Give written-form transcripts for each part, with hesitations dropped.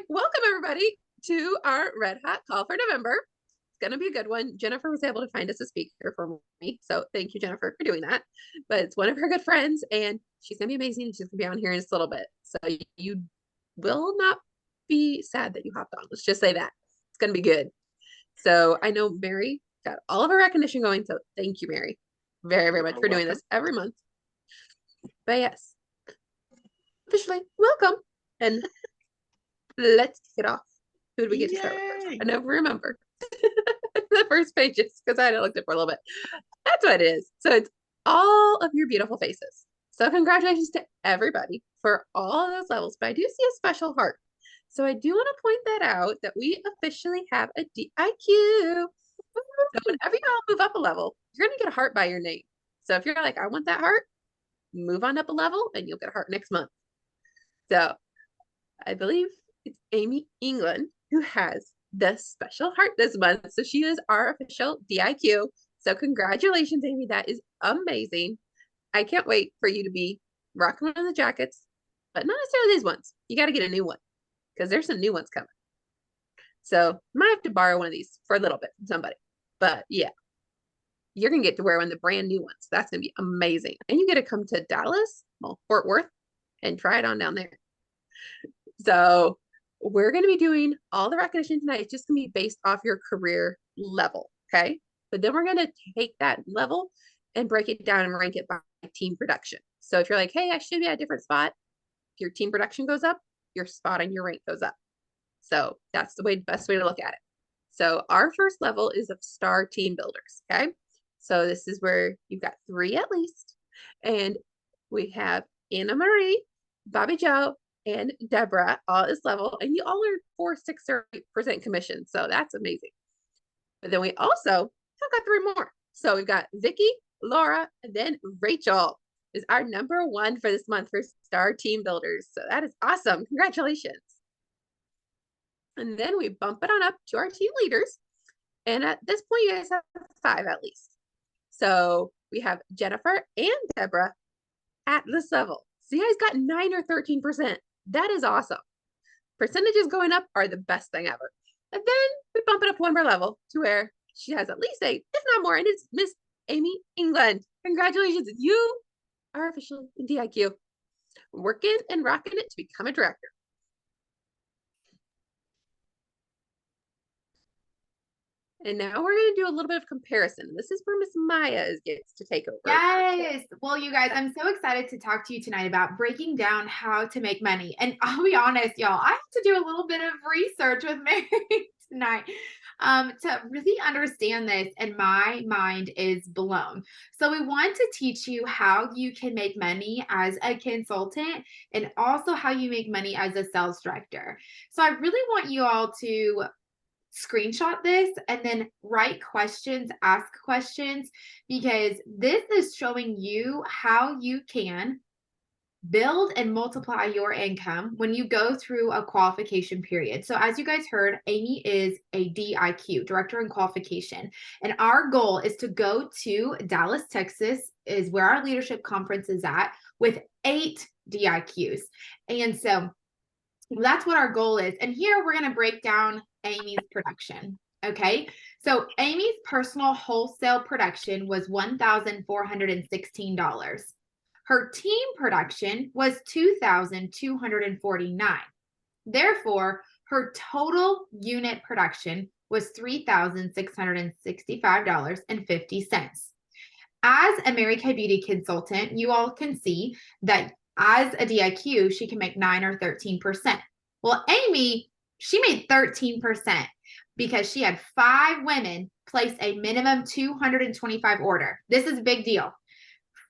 right, welcome everybody to our Red Hot Call for November. It's going to be a good one. Jennifer was able to find us a speaker for me, so thank you, Jennifer, for doing that. But it's one of her good friends, and she's going to be amazing. She's going to be on here in just a little bit, so you will not be sad that you hopped on. Let's just say that. It's going to be good. So I know Mary got all of her recognition going, so thank you, Mary, very, very much for doing this every month. But yes, officially, welcome, and let's kick it off. Who do we get to start with first? I never remember the first pages because I had looked it for a little bit. That's what it is. So it's all of your beautiful faces. So congratulations to everybody for all of those levels. But I do see a special heart. So I do want to point that out that we officially have a DIQ. So whenever you all move up a level, you're going to get a heart by your name. So if you're like, I want that heart, move on up a level and you'll get a heart next month. So I believe it's Amy England who has the special heart this month. So she is our official DIQ. So congratulations, Amy. That is amazing. I can't wait for you to be rocking one of the jackets, but not necessarily these ones. You got to get a new one because there's some new ones coming. So I might have to borrow one of these for a little bit from somebody. But yeah, you're going to get to wear one of the brand new ones. That's going to be amazing. And you get to come to Dallas, well, Fort Worth, and try it on down there. So we're going to be doing all the recognition tonight. It's just going to be based off your career level. Okay. But then we're going to take that level and break it down and rank it by team production. So if you're like, hey, I should be at a different spot, if your team production goes up, your spot and your rank goes up. So that's the best way to look at it. So our first level is of star team builders. Okay. So this is where you've got 3 at least. And we have Anna Marie, Bobby Joe, and Deborah all at this level, and you all earn 4, 6, or 8% commission. So that's amazing. But then we also have got 3 more. So we've got Vicky, Laura, and then Rachel is our number 1 for this month for Star Team Builders. So that is awesome. Congratulations. And then we bump it on up to our team leaders. And at this point, you guys have 5 at least. So we have Jennifer and Deborah at this level. So you guys got 9 or 13%. That is awesome. Percentages going up are the best thing ever. And then we bump it up 1 more level to where she has at least 8, if not more, and it's Miss Amy England. Congratulations. You are officially in DIQ. Working and rocking it to become a director. And now we're going to do a little bit of comparison. This is where Miss Maya gets to take over. Yes. Well, you guys, I'm so excited to talk to you tonight about breaking down how to make money. And I'll be honest, y'all, I have to do a little bit of research with Mary tonight to really understand this. And my mind is blown. So we want to teach you how you can make money as a consultant and also how you make money as a sales director. So I really want you all to screenshot this and then write questions, ask questions, because this is showing you how you can build and multiply your income when you go through a qualification period. So as you guys heard, Amy is a DIQ, Director in Qualification. And our goal is to go to Dallas, Texas, is where our leadership conference is at, with 8 DIQs. And so that's what our goal is. And here we're going to break down Amy's production. Okay. So Amy's personal wholesale production was $1,416. Her team production was $2,249. Therefore, her total unit production was $3,665.50. As a Mary Kay Beauty consultant, you all can see that as a DIQ, she can make 9 or 13%. Well, Amy, she made 13% because she had 5 women place a minimum 225 order. This is a big deal.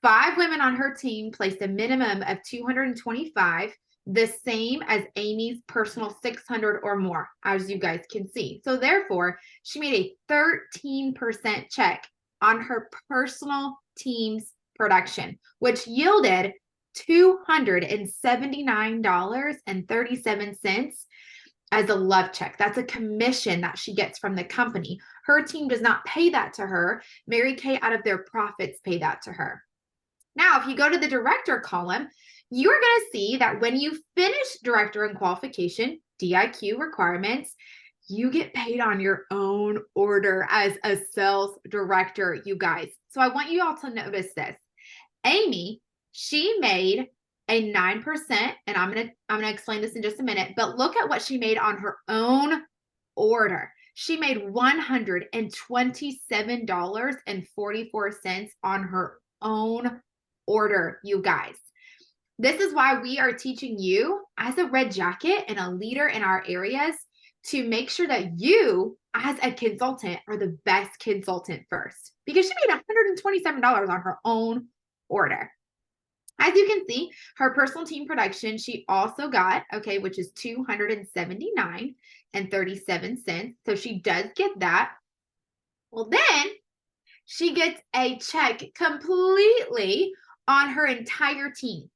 5 women on her team placed a minimum of 225, the same as Amy's personal 600 or more, as you guys can see. So therefore, she made a 13% check on her personal team's production, which yielded $279.37 as a love check. That's a commission that she gets from the company. Her team does not pay that to her. Mary Kay, out of their profits, pay that to her. Now, if you go to the director column, you're going to see that when you finish director in qualification, DIQ requirements, you get paid on your own order as a sales director, you guys. So I want you all to notice this. Amy, she made a 9%, and I'm gonna explain this in just a minute, but look at what she made on her own order. She made $127.44 on her own order, you guys. This is why we are teaching you as a red jacket and a leader in our areas to make sure that you as a consultant are the best consultant first, because she made $127 on her own order. As you can see, her personal team production, she also got, okay, which is $279.37. So she does get that. Well, then she gets a check completely on her entire team.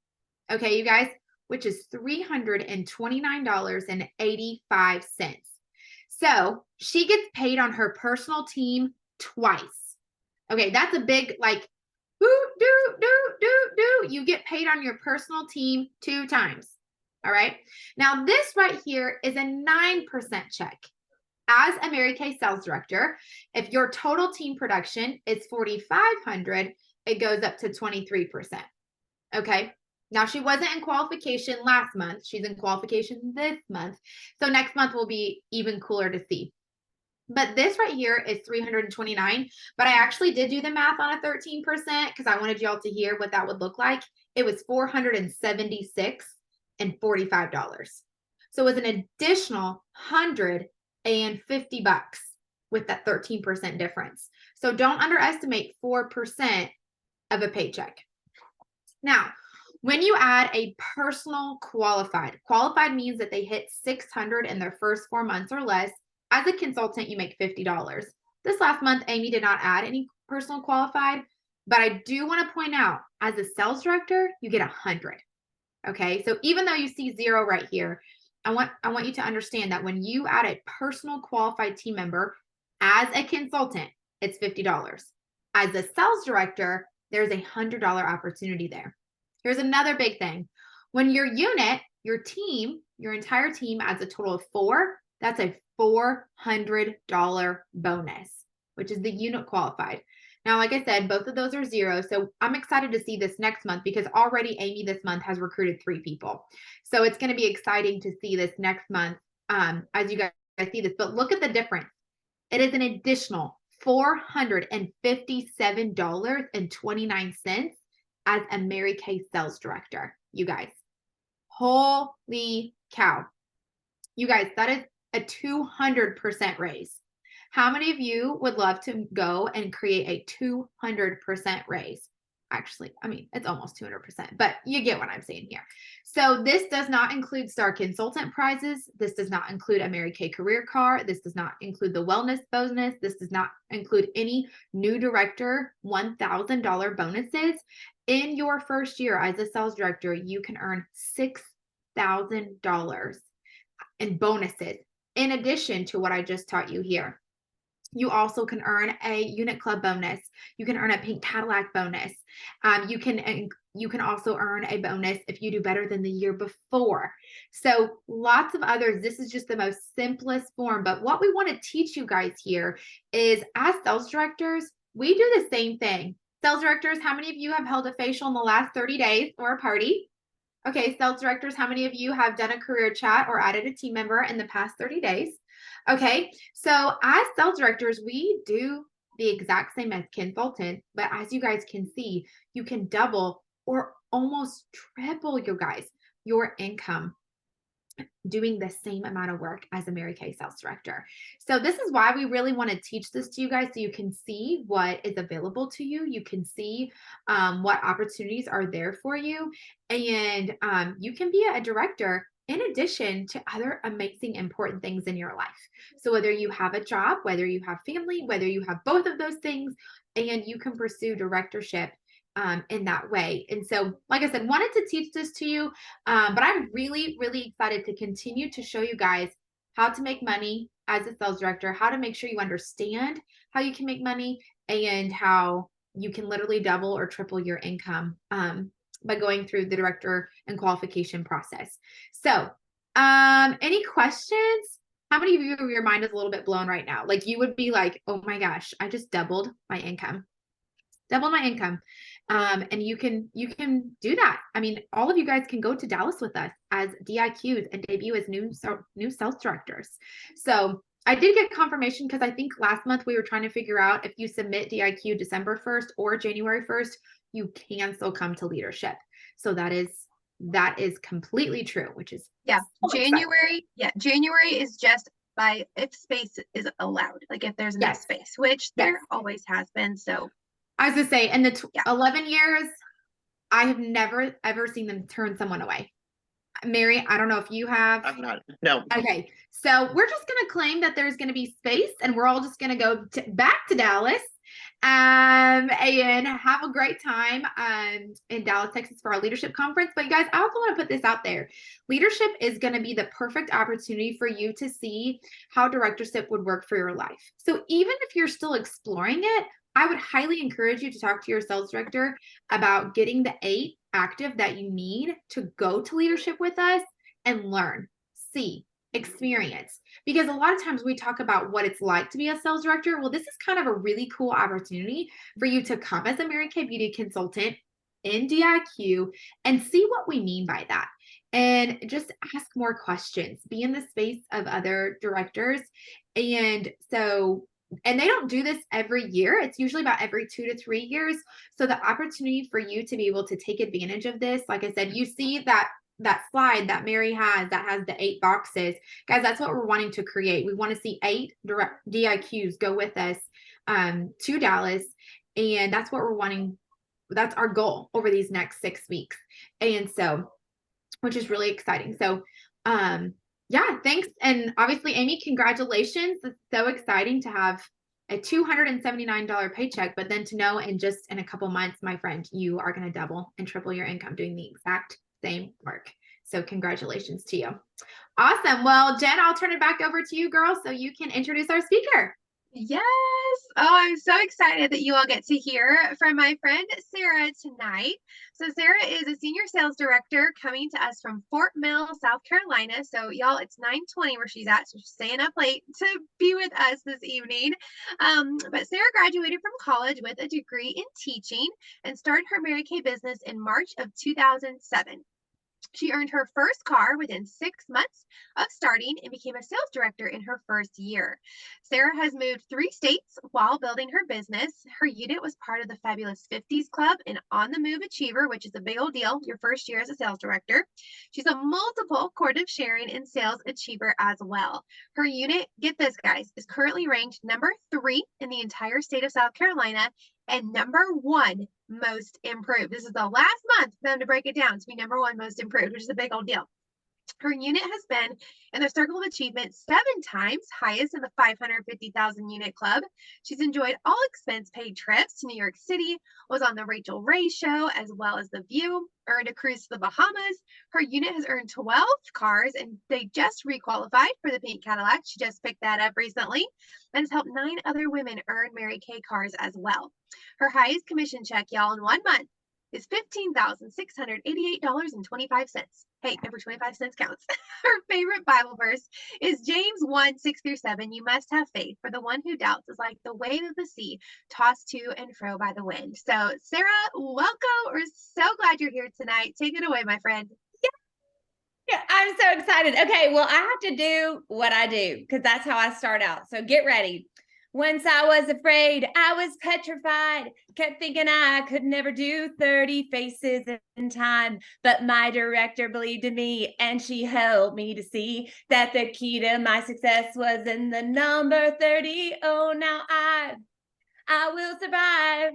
Okay, you guys, which is $329.85. So she gets paid on her personal team twice. Okay, that's a big, like, you get paid on your personal team 2 times. All right. Now, this right here is a 9% check. As a Mary Kay sales director, if your total team production is 4,500, it goes up to 23%. Okay. Now, she wasn't in qualification last month. She's in qualification this month. So next month will be even cooler to see. But this right here is 329. But I actually did do the math on a 13% because I wanted y'all to hear what that would look like. It was $476.45. So it was an additional $150 with that 13% difference. So don't underestimate 4% of a paycheck. Now, when you add a personal qualified means that they hit 600 in their first 4 months or less. As a consultant, you make $50. This last month, Amy did not add any personal qualified, but I do want to point out, as a sales director, you get 100. Okay, so even though you see 0 right here, I want you to understand that when you add a personal qualified team member as a consultant, it's $50. As a sales director, there's a $100 opportunity there. Here's another big thing. When your unit, your team, your entire team adds a total of 4, that's a $400 bonus, which is the unit qualified. Now, like I said, both of those are 0. So I'm excited to see this next month because already Amy this month has recruited 3 people. So it's going to be exciting to see this next month as you guys see this. But look at the difference. It is an additional $457.29 as a Mary Kay sales director, you guys. Holy cow. You guys, that is a 200% raise. How many of you would love to go and create a 200% raise? Actually, I mean, it's almost 200%, but you get what I'm saying here. So this does not include Star Consultant prizes. This does not include a Mary Kay career card. This does not include the wellness bonus. This does not include any new director $1,000 bonuses. In your first year as a sales director, you can earn $6,000 in bonuses. In addition to what I just taught you here, you also can earn a unit club bonus. You can earn a pink Cadillac bonus. You can also earn a bonus if you do better than the year before. So lots of others. This is just the most simplest form. But what we want to teach you guys here is, as sales directors, we do the same thing. Sales directors, how many of you have held a facial in the last 30 days or a party? Okay, sales directors, how many of you have done a career chat or added a team member in the past 30 days? Okay, so as sales directors, we do the exact same as consultants, but as you guys can see, you can double or almost triple, you guys, your income doing the same amount of work as a Mary Kay sales director. So this is why we really want to teach this to you guys, so you can see what is available to you. You can see what opportunities are there for you, and you can be a director in addition to other amazing, important things in your life. So whether you have a job, whether you have family, whether you have both of those things, and you can pursue directorship in that way. And so, like I said, wanted to teach this to you, but I'm really, really excited to continue to show you guys how to make money as a sales director, how to make sure you understand how you can make money, and how you can literally double or triple your income by going through the director and qualification process. So Any questions? How many of you, your mind is a little bit blown right now? Like you would be like, oh my gosh, I just doubled my income. Doubled my income. And you can do that. I mean, all of you guys can go to Dallas with us as DIQs and debut as new sales directors. So I did get confirmation because I think last month we were trying to figure out if you submit DIQ December 1st or January 1st, you can still come to leadership. So that is completely true, which is Yeah, so January. Yeah, January is just by if space is allowed, like if there's enough space, which there always has been. So I was gonna say, in the 11 years, I have never ever seen them turn someone away. Mary, I don't know if you have. I'm not. No. Okay, so we're just gonna claim that there's gonna be space, and we're all just gonna go back to Dallas, and have a great time in Dallas, Texas for our leadership conference. But you guys, I also want to put this out there. Leadership is going to be the perfect opportunity for you to see how directorship would work for your life. So even if you're still exploring it, I would highly encourage you to talk to your sales director about getting the 8 active that you need to go to leadership with us and learn, see, experience. Because a lot of times we talk about what it's like to be a sales director. Well, this is kind of a really cool opportunity for you to come as a Mary Kay Beauty consultant in DIQ and see what we mean by that. And just ask more questions, be in the space of other directors. And they don't do this every year. It's usually about every 2 to 3 years. So the opportunity for you to be able to take advantage of this, like I said, you see that slide that Mary has that has the 8 boxes. Guys, that's what we're wanting to create. We want to see 8 direct DIQs go with us to Dallas. And that's what we're wanting. That's our goal over these next 6 weeks. And so, which is really exciting. So, yeah, thanks. And obviously, Amy, congratulations. It's so exciting to have a $279 paycheck, but then to know in a couple months, my friend, you are going to double and triple your income doing the exact same work. So congratulations to you. Awesome. Well, Jen, I'll turn it back over to you, girl, so you can introduce our speaker. Yes. Oh, I'm so excited that you all get to hear from my friend Sarah tonight. So Sarah is a senior sales director coming to us from Fort Mill, South Carolina. So y'all, it's 9:20 where she's at. So she's staying up late to be with us this evening. But Sarah graduated from college with a degree in teaching and started her Mary Kay business in March of 2007. She earned her first car within 6 months of starting and became a sales director in her first year. Sarah has moved 3 states while building her business. Her unit was part of the Fabulous 50s Club and On the Move Achiever, which is a big old deal your first year as a sales director. She's a multiple Court of Sharing and Sales Achiever as well. Her unit, get this guys, is currently ranked number 3 in the entire state of South Carolina and number 1 most improved. This is the last month for them to break it down to be number 1 most improved, which is a big old deal. Her unit has been in the Circle of Achievement 7 times, highest in the 550,000 unit club. She's enjoyed all expense paid trips to New York City, was on the Rachel Ray show, as well as The View, earned a cruise to the Bahamas. Her unit has earned 12 cars, and they just requalified for the pink Cadillac. She just picked that up recently, and has helped 9 other women earn Mary Kay cars as well. Her highest commission check, y'all, in 1 month is $15,688.25. Hey, every 25 cents counts. Her favorite Bible verse is James 1:6-7. You must have faith, for the one who doubts is like the wave of the sea, tossed to and fro by the wind. So, Sarah, welcome. We're so glad you're here tonight. Take it away, my friend. Yeah, I'm so excited. Okay, well, I have to do what I do because that's how I start out. So get ready. Once I was afraid, I was petrified, kept thinking I could never do 30 faces in time. But my director believed in me, and she helped me to see that the key to my success was in the number 30. Oh, now I will survive.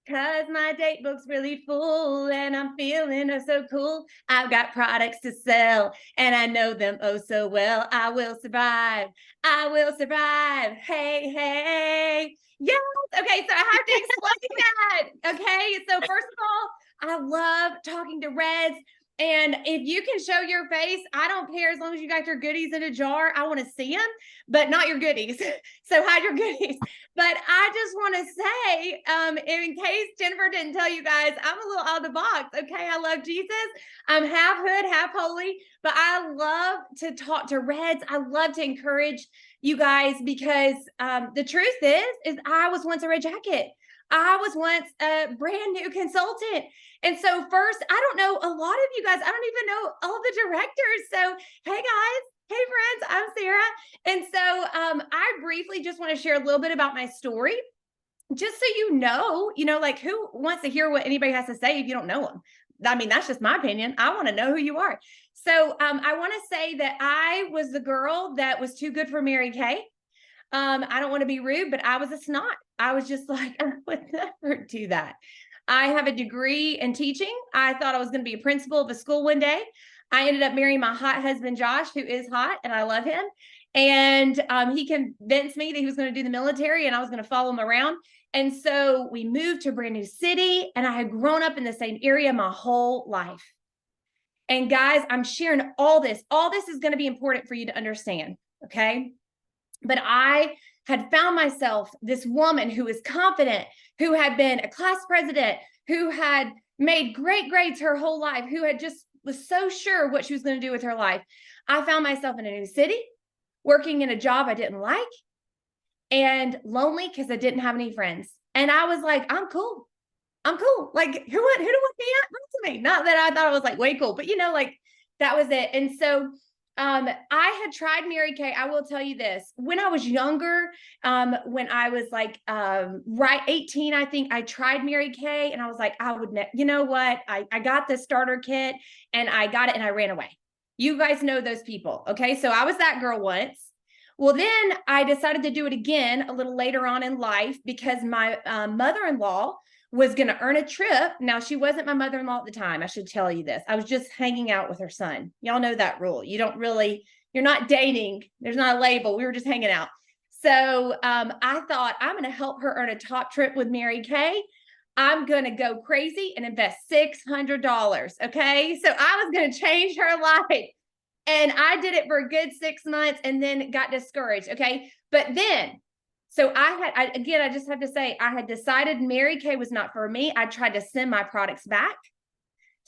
'Cause my date book's really full and I'm feeling oh so cool. I've got products to sell and I know them oh so well. I will survive. I will survive. Hey, hey. Yes. Okay, so I have to explain that. Okay, so first of all, I love talking to Reds. And if you can show your face, I don't care as long as you got your goodies in a jar. I want to see them, but not your goodies. So hide your goodies. But I just want to say, in case Jennifer didn't tell you guys, I'm a little out of the box. Okay. I love Jesus. I'm half hood, half holy, but I love to talk to Reds. I love to encourage you guys because the truth is I was once a Red Jacket. I was once a brand new consultant. And so first, I don't know a lot of you guys. I don't even know all the directors. So, hey guys, hey friends, I'm Sarah. And so I briefly just want to share a little bit about my story, just so you know, like who wants to hear what anybody has to say if you don't know them? I mean, that's just my opinion. I want to know who you are. So I want to say that I was the girl that was too good for Mary Kay. I don't want to be rude, but I was a snot. I was just like, I would never do that. I have a degree in teaching. I thought I was going to be a principal of a school one day. I ended up marrying my hot husband, Josh, who is hot, and I love him. And he convinced me that he was going to do the military and I was going to follow him around. And so we moved to a brand new city, and I had grown up in the same area my whole life. And guys, I'm sharing all this. All this is going to be important for you to understand, okay? But I had found myself this woman who was confident, who had been a class president, who had made great grades her whole life, who had just was so sure what she was going to do with her life. I found myself in a new city, working in a job I didn't like, and lonely because I didn't have any friends. And I was like, I'm cool. I'm cool. Like, who do want me? Not that I thought I was like way cool, but like that was it. And so I had tried Mary Kay. I will tell you this. When I was younger, when I was like right 18, I think I tried Mary Kay, and I was like, you know what? I got the starter kit and I got it and I ran away. You guys know those people. Okay. So I was that girl once. Well, then I decided to do it again a little later on in life because my mother-in-law was going to earn a trip. Now, she wasn't my mother-in-law at the time. I should tell you this. I was just hanging out with her son. Y'all know that rule. You're not dating. There's not a label. We were just hanging out. So I thought, I'm going to help her earn a top trip with Mary Kay. I'm going to go crazy and invest $600. Okay. So I was going to change her life. And I did it for a good 6 months and then got discouraged. Okay. But then, so I just have to say, I had decided Mary Kay was not for me. I tried to send my products back.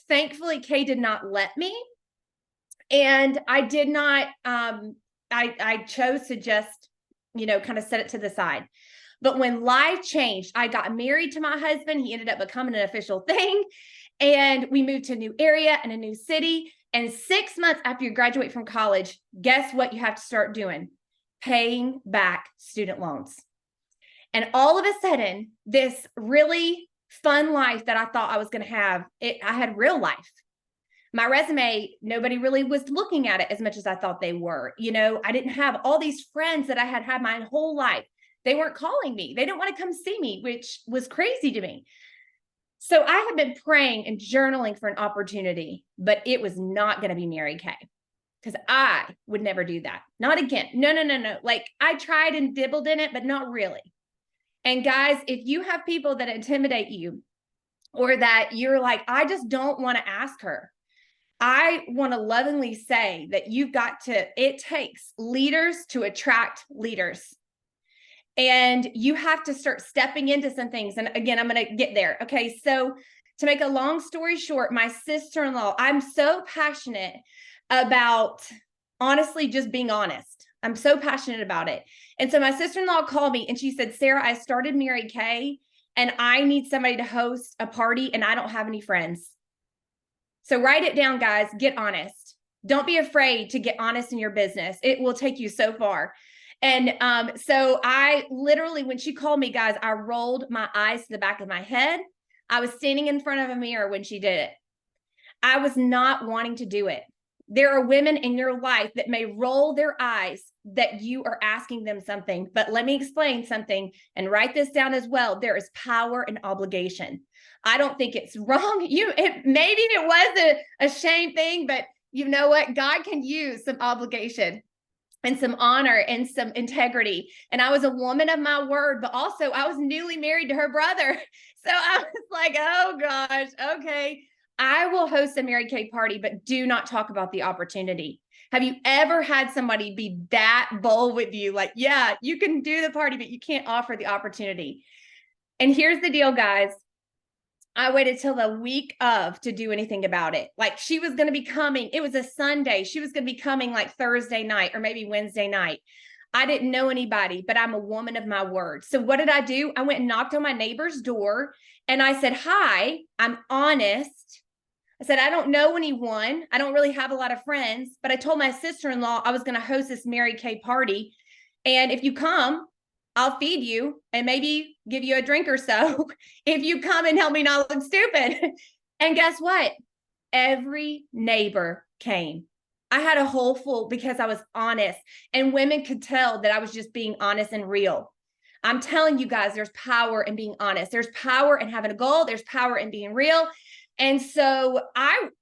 Thankfully, Kay did not let me. And I did not, I chose to just, kind of set it to the side. But when life changed, I got married to my husband. He ended up becoming an official thing. And we moved to a new area and a new city. And 6 months after you graduate from college, guess what you have to start doing? Paying back student loans. And all of a sudden, this really fun life that I thought I was going to have, I had real life. My resume, nobody really was looking at it as much as I thought they were. I didn't have all these friends that I had my whole life. They weren't calling me. They didn't want to come see me, which was crazy to me. So I had been praying and journaling for an opportunity, but it was not going to be Mary Kay because I would never do that. Not again. No. Like I tried and dibbled in it, but not really. And guys, if you have people that intimidate you or that you're like, I just don't want to ask her, I want to lovingly say that it takes leaders to attract leaders. And you have to start stepping into some things. And again, I'm going to get there. Okay. So to make a long story short, my sister-in-law, I'm so passionate about honestly just being honest. I'm so passionate about it. And so my sister-in-law called me and she said, Sarah, I started Mary Kay and I need somebody to host a party and I don't have any friends. So write it down, guys. Get honest. Don't be afraid to get honest in your business. It will take you so far. And so I literally, when she called me, guys, I rolled my eyes to the back of my head. I was standing in front of a mirror when she did it. I was not wanting to do it. There are women in your life that may roll their eyes that you are asking them something, but let me explain something and write this down as well. There is power and obligation. I don't think it's wrong. Maybe it was a shame thing, but you know what? God can use some obligation and some honor and some integrity. And I was a woman of my word, but also I was newly married to her brother. So I was like, oh gosh, okay. I will host a Mary Kay party, but do not talk about the opportunity. Have you ever had somebody be that bold with you? Like, yeah, you can do the party, but you can't offer the opportunity. And here's the deal, guys. I waited till the week of to do anything about it. Like, she was going to be coming. It was a Sunday. She was going to be coming like Thursday night or maybe Wednesday night. I didn't know anybody, but I'm a woman of my word. So what did I do? I went and knocked on my neighbor's door and I said, hi, I'm honest. I said, I don't know anyone. I don't really have a lot of friends, but I told my sister-in-law I was going to host this Mary Kay party. And if you come, I'll feed you and maybe give you a drink or so if you come and help me not look stupid. And guess what? Every neighbor came. I had a hole full because I was honest, and women could tell that I was just being honest and real. I'm telling you guys, there's power in being honest. There's power in having a goal. There's power in being real. And so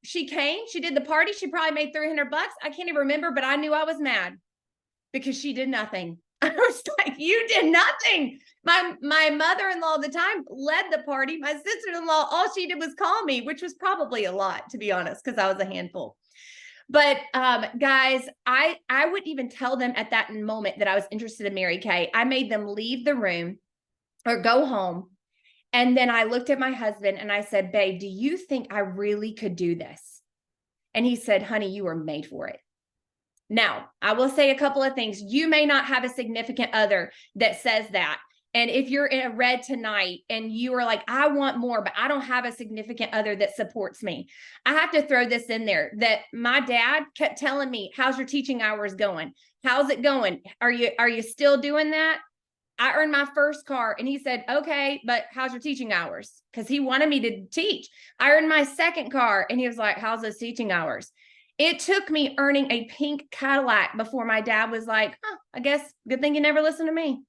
she came, she did the party. She probably made $300. I can't even remember, but I knew I was mad because she did nothing. I was like, you did nothing. My mother-in-law at the time led the party. My sister-in-law, all she did was call me, which was probably a lot, to be honest, because I was a handful. But guys, I wouldn't even tell them at that moment that I was interested in Mary Kay. I made them leave the room or go home. And then I looked at my husband and I said, babe, do you think I really could do this? And he said, honey, you were made for it. Now, I will say a couple of things. You may not have a significant other that says that. And if you're in a red tonight and you are like, I want more, but I don't have a significant other that supports me. I have to throw this in there that my dad kept telling me, how's your teaching hours going? How's it going? Are you still doing that? I earned my first car and he said, okay, but how's your teaching hours? Because he wanted me to teach. I earned my second car and he was like, how's those teaching hours? It took me earning a pink Cadillac before my dad was like, oh, I guess good thing you never listened to me.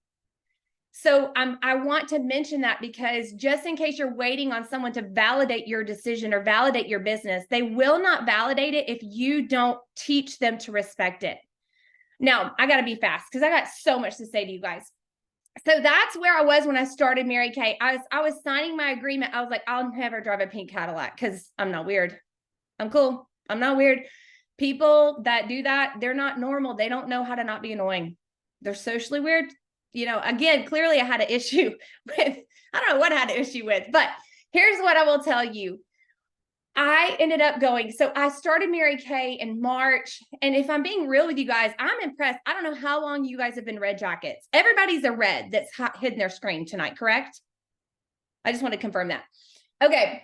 So I want to mention that because just in case you're waiting on someone to validate your decision or validate your business, they will not validate it if you don't teach them to respect it. Now, I got to be fast because I got so much to say to you guys. So that's where I was when I started Mary Kay. I was signing my agreement. I was like, I'll never drive a pink Cadillac because I'm not weird. I'm cool. I'm not weird. People that do that, they're not normal. They don't know how to not be annoying. They're socially weird. You know, again, clearly I had an issue with, I don't know what I had an issue with, but here's what I will tell you. I ended up going, so I started Mary Kay in March. And if I'm being real with you guys, I'm impressed. I don't know how long you guys have been Red Jackets. Everybody's a red that's hidden their screen tonight, correct? I just want to confirm that. Okay.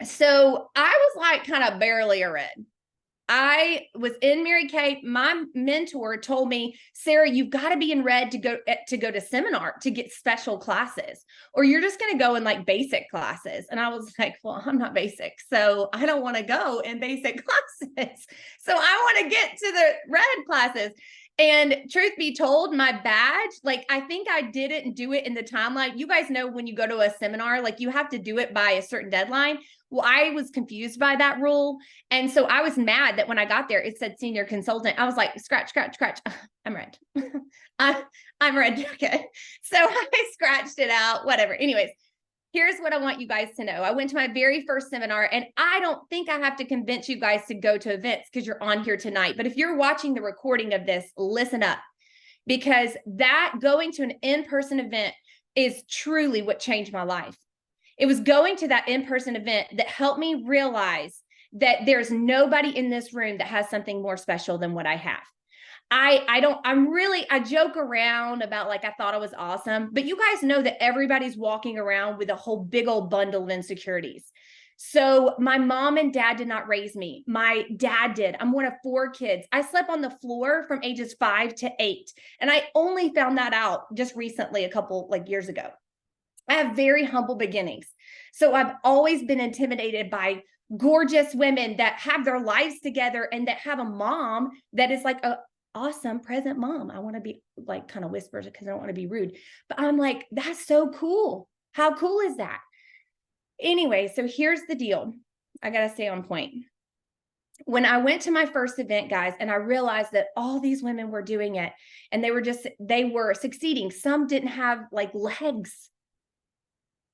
So I was like kind of barely a red. I was in Mary Kay. My mentor told me, Sarah, you've got to be in red to go to seminar to get special classes, or you're just going to go in like basic classes. And I was like, well, I'm not basic, so I don't want to go in basic classes. So I want to get to the red classes. And truth be told, my badge, like, I think I didn't do it in the timeline. You guys know when you go to a seminar, like you have to do it by a certain deadline. Well, I was confused by that rule. And so I was mad that when I got there, it said senior consultant. I was like, scratch. I'm red. I'm Red Jacket. So I scratched it out, whatever. Anyways, here's what I want you guys to know. I went to my very first seminar, and I don't think I have to convince you guys to go to events because you're on here tonight. But if you're watching the recording of this, listen up, because that going to an in-person event is truly what changed my life. It was going to that in-person event that helped me realize that there's nobody in this room that has something more special than what I have. I joke around about like, I thought I was awesome, but you guys know that everybody's walking around with a whole big old bundle of insecurities. So my mom and dad did not raise me. My dad did. I'm one of 4 kids. I slept on the floor from ages 5 to 8. And I only found that out just recently, a couple like years ago. I have very humble beginnings. So I've always been intimidated by gorgeous women that have their lives together and that have a mom that is like a awesome present mom. I want to be like kind of whispers because I don't want to be rude, but I'm like, that's so cool. How cool is that? Anyway, so here's the deal. I got to stay on point. When I went to my first event, guys, and I realized that all these women were doing it and they were succeeding. Some didn't have like legs.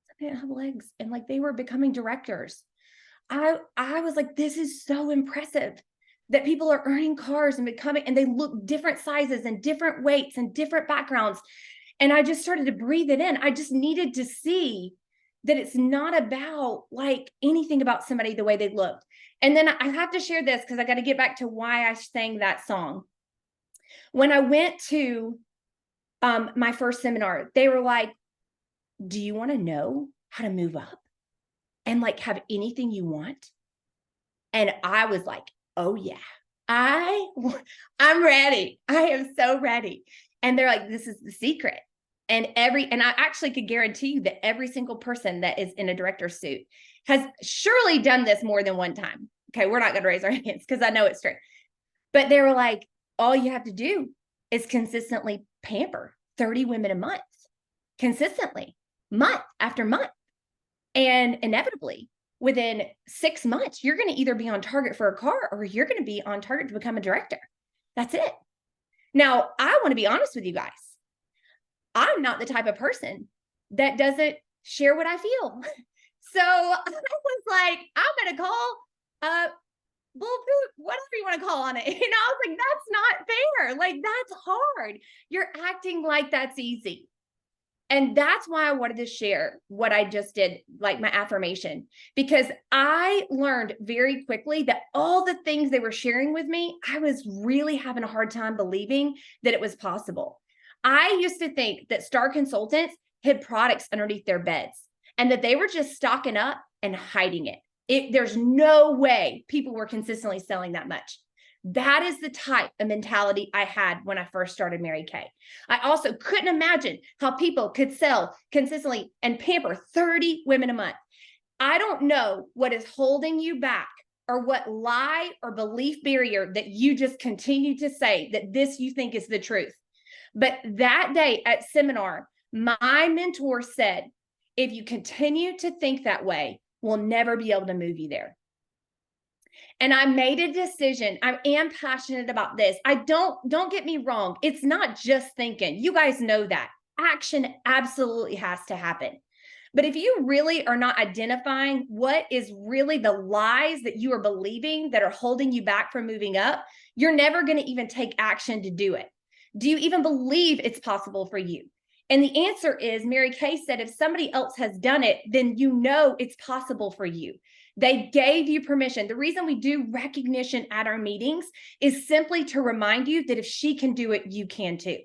Some didn't have legs, and like they were becoming directors. I was like, this is so impressive that people are earning cars and becoming, and they look different sizes and different weights and different backgrounds. And I just started to breathe it in. I just needed to see that it's not about like anything about somebody the way they looked. And then I have to share this because I got to get back to why I sang that song. When I went to my first seminar, they were like, do you want to know how to move up and like have anything you want? And I was like, oh yeah, I'm ready. I am so ready. And they're like, this is the secret. And I actually could guarantee you that every single person that is in a director's suit has surely done this more than one time. Okay, we're not going to raise our hands because I know it's true. But they were like, all you have to do is consistently pamper 30 women a month, consistently, month after month. And inevitably, within 6 months, you're going to either be on target for a car or you're going to be on target to become a director. That's it. Now, I want to be honest with you guys. I'm not the type of person that doesn't share what I feel. So I was like, I'm going to call bullpoop, whatever you want to call on it. I was like, that's not fair. Like, that's hard. You're acting like that's easy. And that's why I wanted to share what I just did, like my affirmation, because I learned very quickly that all the things they were sharing with me, I was really having a hard time believing that it was possible. I used to think that Star Consultants hid products underneath their beds and that they were just stocking up and hiding it. There's no way people were consistently selling that much. That is the type of mentality I had when I first started Mary Kay. I also couldn't imagine how people could sell consistently and pamper 30 women a month. I don't know what is holding you back or what lie or belief barrier that you just continue to say that this you think is the truth. But that day at seminar, my mentor said, if you continue to think that way, we'll never be able to move you there. And I made a decision. I am passionate about this. Don't get me wrong. It's not just thinking. You guys know that. Action absolutely has to happen. But if you really are not identifying what is really the lies that you are believing that are holding you back from moving up, you're never going to even take action to do it. Do you even believe it's possible for you? And the answer is, Mary Kay said, if somebody else has done it, then you know it's possible for you. They gave you permission. The reason we do recognition at our meetings is simply to remind you that if she can do it, you can too.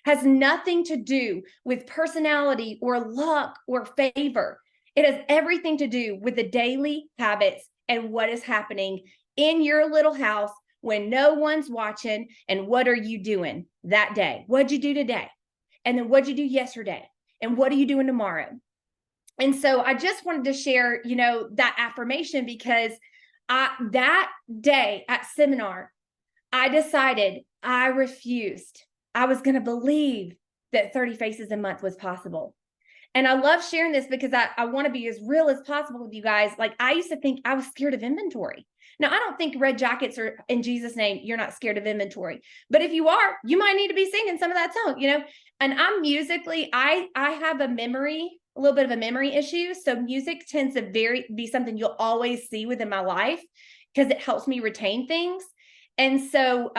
Has nothing to do with personality or luck or favor. It has everything to do with the daily habits and what is happening in your little house when no one's watching. And what are you doing that day? What'd you do today? And then what'd you do yesterday? And what are you doing tomorrow? And so I just wanted to share, that affirmation because that day at seminar, I decided I refused. I was going to believe that 30 faces a month was possible. And I love sharing this because I want to be as real as possible with you guys. Like, I used to think I was scared of inventory. Now, I don't think red jackets are, in Jesus' name, you're not scared of inventory. But if you are, you might need to be singing some of that song, And I'm musically, I have a little bit of a memory issue. So music tends to be something you'll always see within my life because it helps me retain things. And so,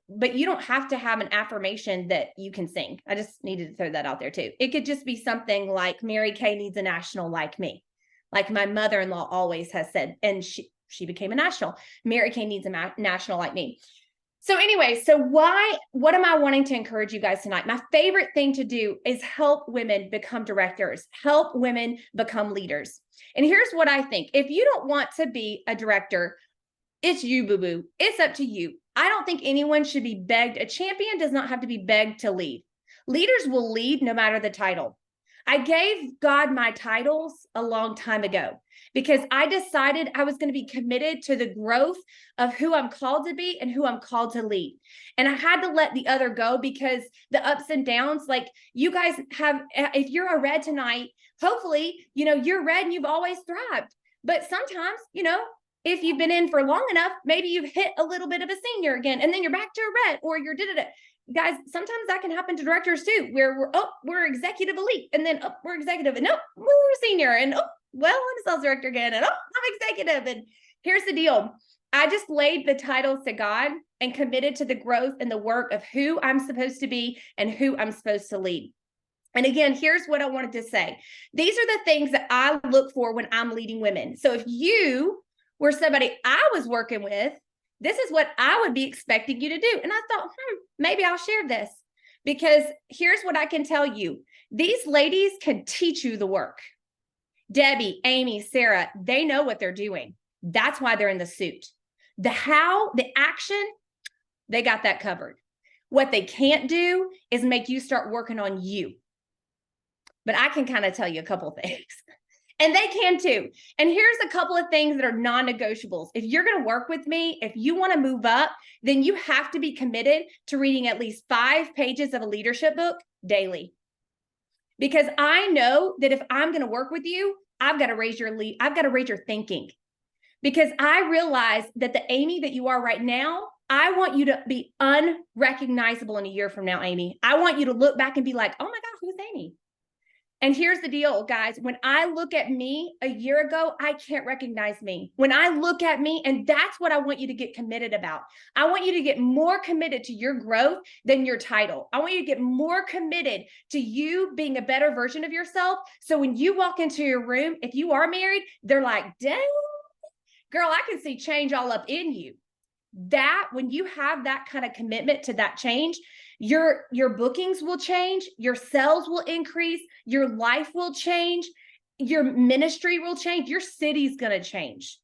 but you don't have to have an affirmation that you can sing. I just needed to throw that out there too. It could just be something like Mary Kay needs a national like me. Like my mother-in-law always has said, and she became a national. Mary Kay needs a national like me. So anyway, what am I wanting to encourage you guys tonight? My favorite thing to do is help women become directors, help women become leaders. And here's what I think. If you don't want to be a director, it's you, boo-boo. It's up to you. I don't think anyone should be begged. A champion does not have to be begged to lead. Leaders will lead no matter the title. I gave God my titles a long time ago because I decided I was going to be committed to the growth of who I'm called to be and who I'm called to lead. And I had to let the other go because the ups and downs, like you guys have, if you're a red tonight, hopefully, you're red and you've always thrived. But sometimes, if you've been in for long enough, maybe you've hit a little bit of a senior again, and then you're back to a red, or you're did it. Guys, sometimes that can happen to directors too, where we're executive elite, and then we're executive, and we're senior, and well, I'm a sales director again, and I'm executive. And here's the deal. I just laid the titles to God and committed to the growth and the work of who I'm supposed to be and who I'm supposed to lead. And again, here's what I wanted to say. These are the things that I look for when I'm leading women. So if you were somebody I was working with, this is what I would be expecting you to do. And I thought, maybe I'll share this, because here's what I can tell you. These ladies can teach you the work. Debbie, Amy, Sarah, they know what they're doing. That's why they're in the suit. The how, the action, they got that covered. What they can't do is make you start working on you. But I can kind of tell you a couple of things. And they can too. And here's a couple of things that are non-negotiables. If you're going to work with me, if you want to move up, then you have to be committed to reading at least 5 pages of a leadership book daily. Because I know that if I'm going to work with you, I've got to raise your thinking. Because I realize that the Amy that you are right now, I want you to be unrecognizable in a year from now, Amy. I want you to look back and be like, oh my God, who's Amy? And here's the deal, guys. When I look at me a year ago, I can't recognize me. When I look at me, and that's what I want you to get committed about. I want you to get more committed to your growth than your title. I want you to get more committed to you being a better version of yourself. So when you walk into your room, if you are married, they're like, dang, girl, I can see change all up in you. That when you have that kind of commitment to that change, your bookings will change, your sales will increase, your life will change, your ministry will change, your city's going to change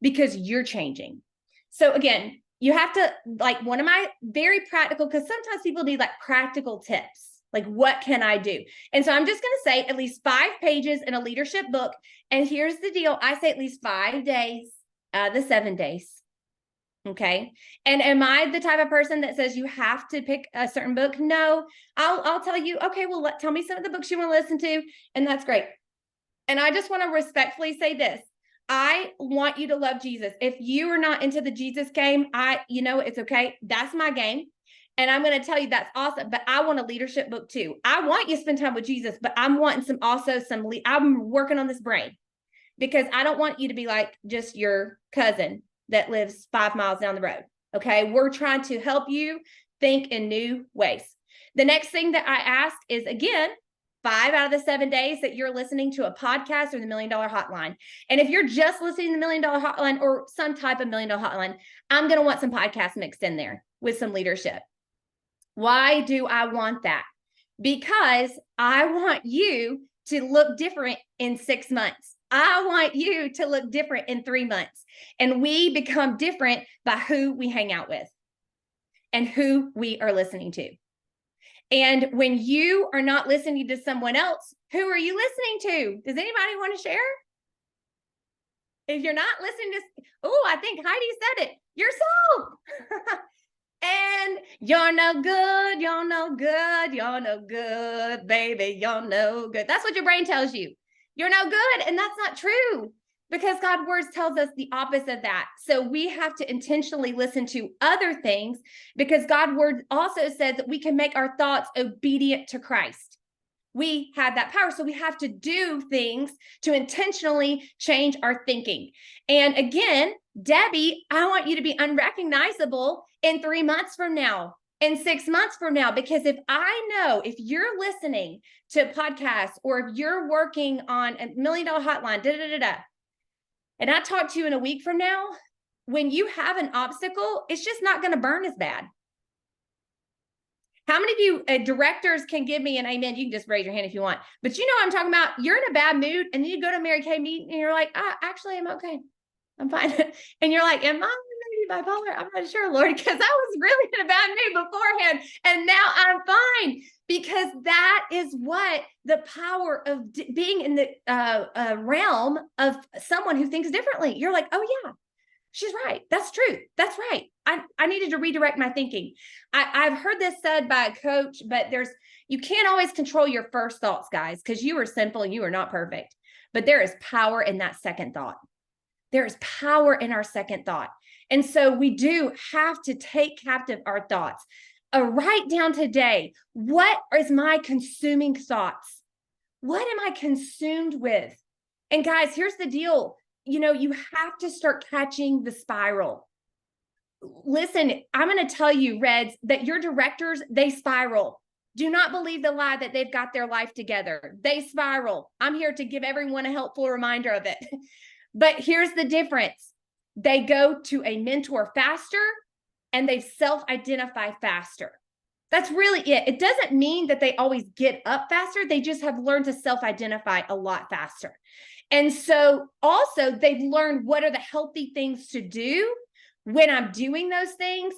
because you're changing. So again, you have to, like, one of my very practical, because sometimes people need like practical tips, like what can I do? And so I'm just going to say at least 5 pages in a leadership book. And here's the deal. I say at least 5 days, the 7 days. Okay. And am I the type of person that says you have to pick a certain book? No, I'll tell you, okay, well, tell me some of the books you want to listen to. And that's great. And I just want to respectfully say this. I want you to love Jesus. If you are not into the Jesus game, it's okay. That's my game. And I'm going to tell you that's awesome. But I want a leadership book too. I want you to spend time with Jesus, but I'm wanting I'm working on this brain, because I don't want you to be like just your cousin that lives 5 miles down the road. Okay. We're trying to help you think in new ways. The next thing that I ask is, again, 5 out of the 7 days that you're listening to a podcast or the $1 Million Hotline. And if you're just listening to the $1 Million Hotline or some type of $1 Million Hotline, I'm going to want some podcasts mixed in there with some leadership. Why do I want that? Because I want you to look different in 6 months. I want you to look different in 3 months. And we become different by who we hang out with and who we are listening to. And when you are not listening to someone else, who are you listening to? Does anybody want to share? If you're not listening to, I think Heidi said it, yourself. And you're no good, you're no good, you're no good, baby, you're no good. That's what your brain tells you. You're no good. And that's not true, because God's word tells us the opposite of that. So we have to intentionally listen to other things, because God's word also says that we can make our thoughts obedient to Christ. We have that power. So we have to do things to intentionally change our thinking. And again, Debbie, I want you to be unrecognizable in 3 months from now, in 6 months from now, because if you're listening to podcasts, or if you're working on a $1 Million Hotline, and I talk to you in a week from now, when you have an obstacle, it's just not going to burn as bad. How many of you directors can give me an amen? You can just raise your hand if you want. But you know what I'm talking about? You're in a bad mood, and then you go to Mary Kay meeting, and you're like, actually, I'm okay. I'm fine. And you're like, am I maybe bipolar? I'm not sure, Lord, because I was really in a bad mood beforehand, and now I'm fine. Because that is what the power of being in the realm of someone who thinks differently. You're like, oh yeah, she's right. That's true. That's right. I needed to redirect my thinking. I've heard this said by a coach, but you can't always control your first thoughts, guys, because you are sinful and you are not perfect. But there is power in that second thought. There is power in our second thought. And so we do have to take captive our thoughts. Write down today, what is my consuming thoughts? What am I consumed with? And guys, here's the deal. You know, you have to start catching the spiral. Listen, I'm going to tell you, Reds, that your directors, they spiral. Do not believe the lie that they've got their life together. They spiral. I'm here to give everyone a helpful reminder of it. But here's the difference. They go to a mentor faster and they self-identify faster. That's really it. It doesn't mean that they always get up faster. They just have learned to self-identify a lot faster. And so also they've learned what are the healthy things to do when I'm doing those things,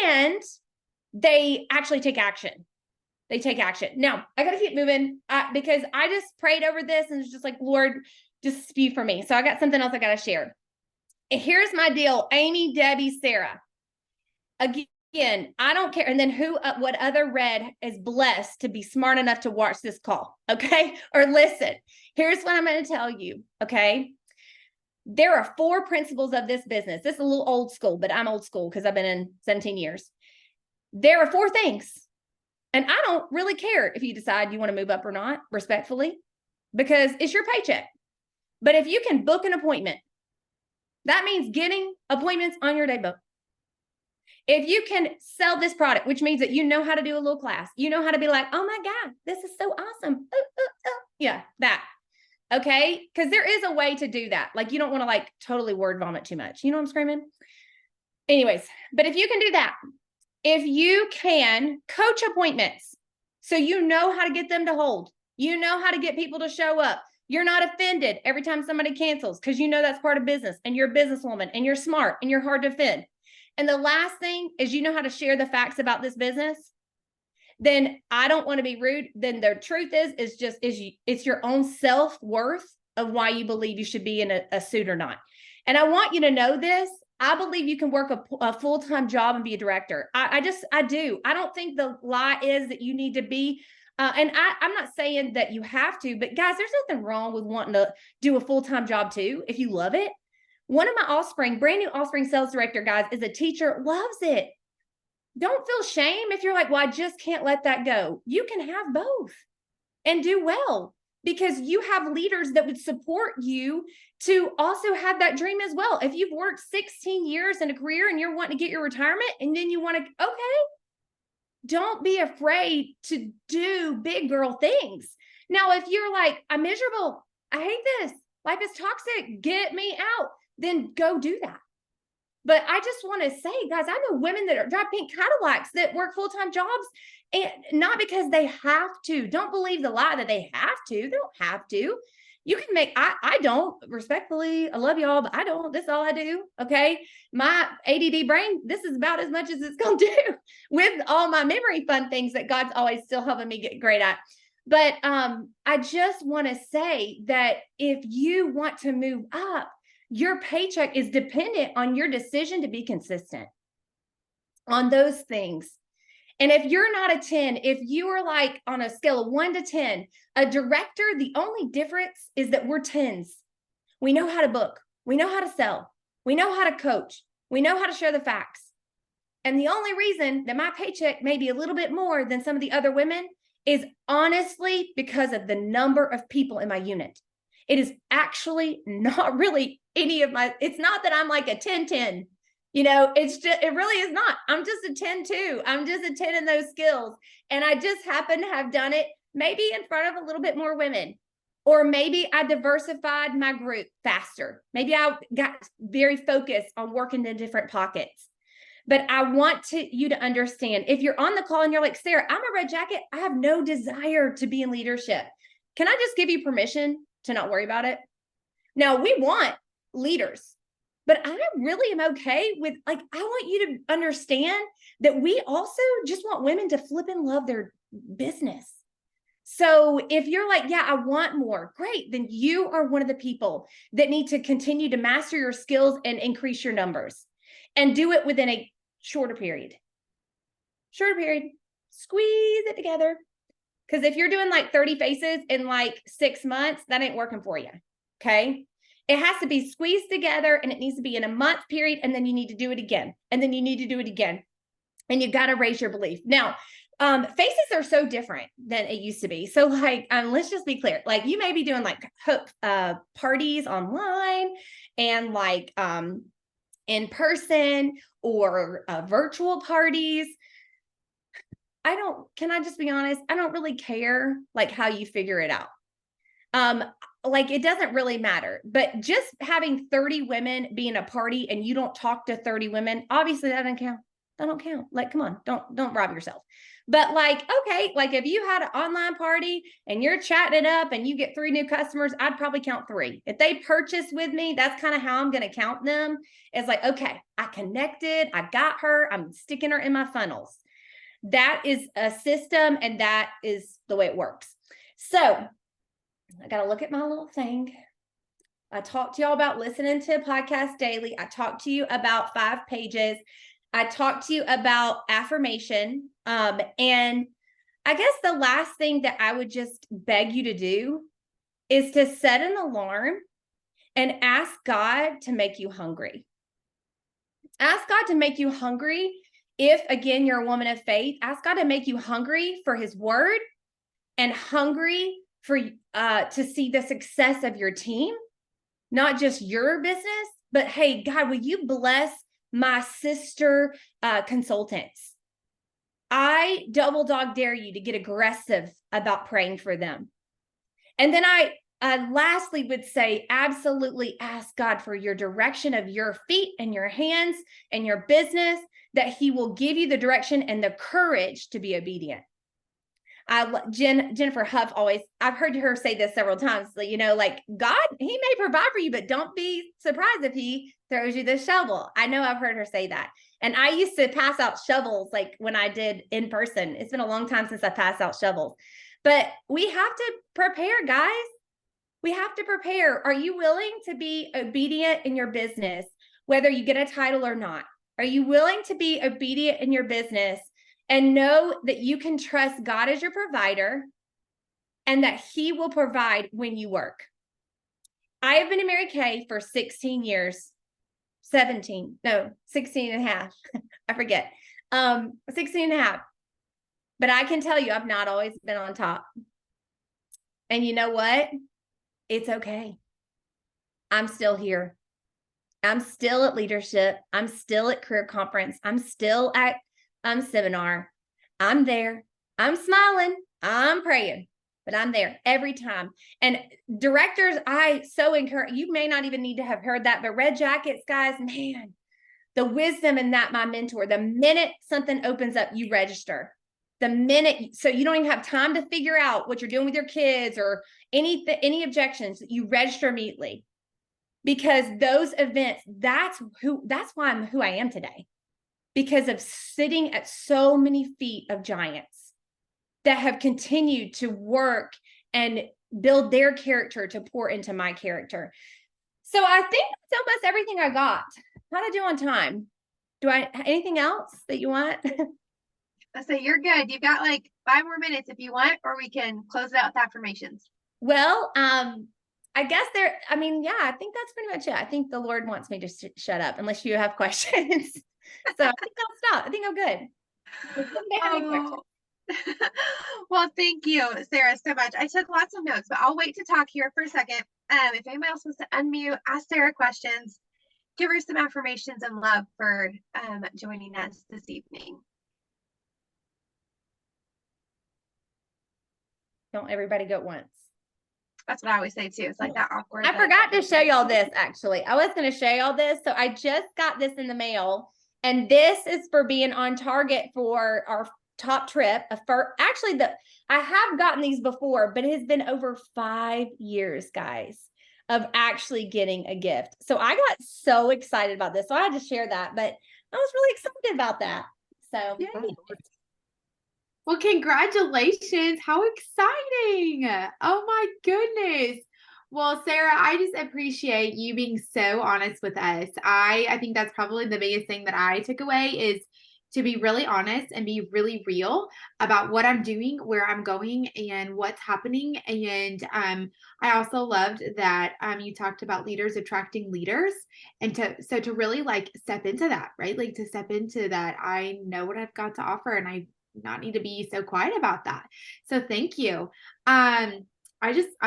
and they actually take action. They take action. Now, I got to keep moving because I just prayed over this and it's just like, Lord, just spew for me. So I got something else I got to share. And here's my deal. Amy, Debbie, Sarah. Again, I don't care. And then what other red is blessed to be smart enough to watch this call, okay? Or listen. Here's what I'm going to tell you, okay? There are 4 principles of this business. This is a little old school, but I'm old school because I've been in 17 years. There are 4 things. And I don't really care if you decide you want to move up or not, respectfully, because it's your paycheck. But if you can book an appointment, that means getting appointments on your day book. If you can sell this product, which means that you know how to do a little class, you know how to be like, oh my God, this is so awesome. Yeah, that. Okay. Because there is a way to do that. Like, you don't want to like totally word vomit too much. You know what I'm screaming? Anyways, but if you can do that, if you can coach appointments, so you know how to get them to hold, you know how to get people to show up. You're not offended every time somebody cancels because you know that's part of business and you're a businesswoman and you're smart and you're hard to offend. And the last thing is you know how to share the facts about this business. Then I don't want to be rude. Then the truth is it's your own self-worth of why you believe you should be in a suit or not. And I want you to know this. I believe you can work a full-time job and be a director. I do. I don't think the lie is that you need to be, and I'm not saying that you have to, but guys, there's nothing wrong with wanting to do a full-time job too, if you love it. One of my brand new Offspring sales director, guys, is a teacher, loves it. Don't feel shame if you're like, well, I just can't let that go. You can have both and do well because you have leaders that would support you to also have that dream as well. If you've worked 16 years in a career and you're wanting to get your retirement and then you want to, okay, don't be afraid to do big girl things. Now, if you're like, I'm miserable, I hate this, life is toxic, get me out, then go do that. But I just want to say, guys, I know women that drive pink Cadillacs that work full-time jobs, and not because they have to. Don't believe the lie that they have to. They don't have to. You can make, I don't, respectfully, I love y'all, but I don't. This is all I do, okay? My ADD brain, this is about as much as it's going to do with all my memory fun things that God's always still helping me get great at. But I just want to say that if you want to move up, your paycheck is dependent on your decision to be consistent on those things. And if you're not a 10, if you are like on a scale of 1 to 10, a director, the only difference is that we're 10s. We know how to book. We know how to sell. We know how to coach. We know how to share the facts. And the only reason that my paycheck may be a little bit more than some of the other women is honestly because of the number of people in my unit. It is actually not really any of my, it's not that I'm like a 10-10, you know, it's just, it really is not. I'm just a 10-2. I'm just a 10 in those skills. And I just happen to have done it maybe in front of a little bit more women, or maybe I diversified my group faster. Maybe I got very focused on working in different pockets. But I want you to understand, if you're on the call and you're like, Sarah, I'm a red jacket, I have no desire to be in leadership. Can I just give you permission to not worry about it? Now, we want leaders, but I really am okay with, like, I want you to understand that we also just want women to flip and love their business. So if you're like, yeah, I want more, great, then you are one of the people that need to continue to master your skills and increase your numbers and do it within a shorter period. Squeeze it together. Because if you're doing like 30 faces in like 6 months, that ain't working for you. Okay. It has to be squeezed together and it needs to be in a month period. And then you need to do it again. And then you need to do it again. And you've got to raise your belief. Now, Faces are so different than it used to be. So like, let's just be clear. Like you may be doing like parties online and like in person or virtual parties. Can I just be honest? I don't really care like how you figure it out. Like it doesn't really matter, but just having 30 women be in a party and you don't talk to 30 women, obviously that doesn't count. That don't count. Like, come on, don't rob yourself. But like, okay, like if you had an online party and you're chatting it up and you get 3 new customers, I'd probably count 3. If they purchase with me, that's kind of how I'm going to count them. It's like, okay, I connected, I got her, I'm sticking her in my funnels. That is a system and that is the way it works. So I got to look at my little thing. I talked to y'all about listening to a podcast daily. I talked to you about 5 pages. I talked to you about affirmation. And I guess the last thing that I would just beg you to do is to set an alarm and ask God to make you hungry. Ask God to make you hungry. If, again, you're a woman of faith, ask God to make you hungry for his word and hungry for to see the success of your team, not just your business, but hey, God, will you bless my sister consultants? I double dog dare you to get aggressive about praying for them. And then I lastly would say, absolutely ask God for your direction of your feet and your hands and your business, that he will give you the direction and the courage to be obedient. Jennifer Huff I've heard her say this several times, you know, like God, he may provide for you, but don't be surprised if he throws you the shovel. I know I've heard her say that. And I used to pass out shovels like when I did in person. It's been a long time since I passed out shovels, but we have to prepare, guys. We have to prepare. Are you willing to be obedient in your business, whether you get a title or not? Are you willing to be obedient in your business and know that you can trust God as your provider and that he will provide when you work? I have been in Mary Kay for 16 years, 16 and a half. I forget. 16 and a half. But I can tell you, I've not always been on top. And you know what? It's okay. I'm still here. I'm still at leadership. I'm still at career conference. I'm still at seminar. I'm there. I'm smiling. I'm praying, but I'm there every time. And directors, I so encourage, you may not even need to have heard that, but Red Jackets, guys, man, the wisdom in that, my mentor, the minute something opens up, you register. The minute, so you don't even have time to figure out what you're doing with your kids or any objections, you register immediately. Because those events, that's why I'm who I am today. Because of sitting at so many feet of giants that have continued to work and build their character to pour into my character. So I think that's almost everything I got. How'd I do on time? Anything else that you want? So you're good. You've got like 5 more minutes if you want, or we can close it out with affirmations. Well, I guess I think that's pretty much it. I think the Lord wants me to shut up unless you have questions. So I think I'll stop. I think I'm good. Well, thank you, Sarah, so much. I took lots of notes, but I'll wait to talk here for a second. If anybody else wants to unmute, ask Sarah questions, give her some affirmations and love for joining us this evening. Don't everybody go at once. That's what I always say too. It's like that awkward. I forgot to show y'all this, actually. I was going to show y'all this. So I just got this in the mail. And this is for being on target for our top trip. I have gotten these before, but it has been over 5 years, guys, of actually getting a gift. So I got so excited about this. So I had to share that, but I was really excited about that. So Yay. Well, congratulations. How exciting. Oh my goodness. Well, Sarah, I just appreciate you being so honest with us. I think that's probably the biggest thing that I took away is to be really honest and be really real about what I'm doing, where I'm going, and what's happening. And I also loved that you talked about leaders attracting leaders, and to really like step into that, right? Like to step into that. I know what I've got to offer, and I not need to be so quiet about that. So thank you. I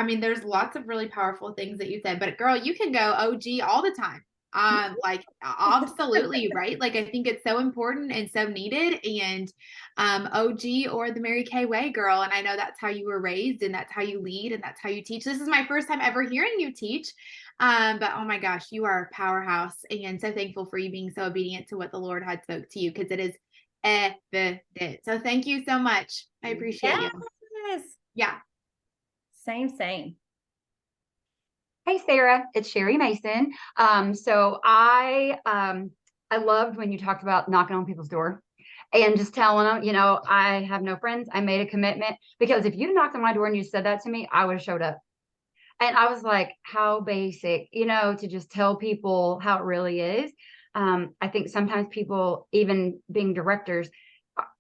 mean, there's lots of really powerful things that you said, but girl, you can go OG all the time. Like absolutely, right? Like I think it's so important and so needed. And OG or the Mary Kay way, girl. And I know that's how you were raised and that's how you lead and that's how you teach. This is my first time ever hearing you teach. But oh my gosh, you are a powerhouse. And so thankful for you being so obedient to what the Lord had spoke to you, because it is evident. So thank you so much. I appreciate you. Yes. Yeah. Same. Hey, Sarah, it's Sherry Mason. So I loved when you talked about knocking on people's door and just telling them, you know, I have no friends. I made a commitment, because if you knocked on my door and you said that to me, I would have showed up. And I was like, how basic, you know, to just tell people how it really is. I think sometimes people, even being directors,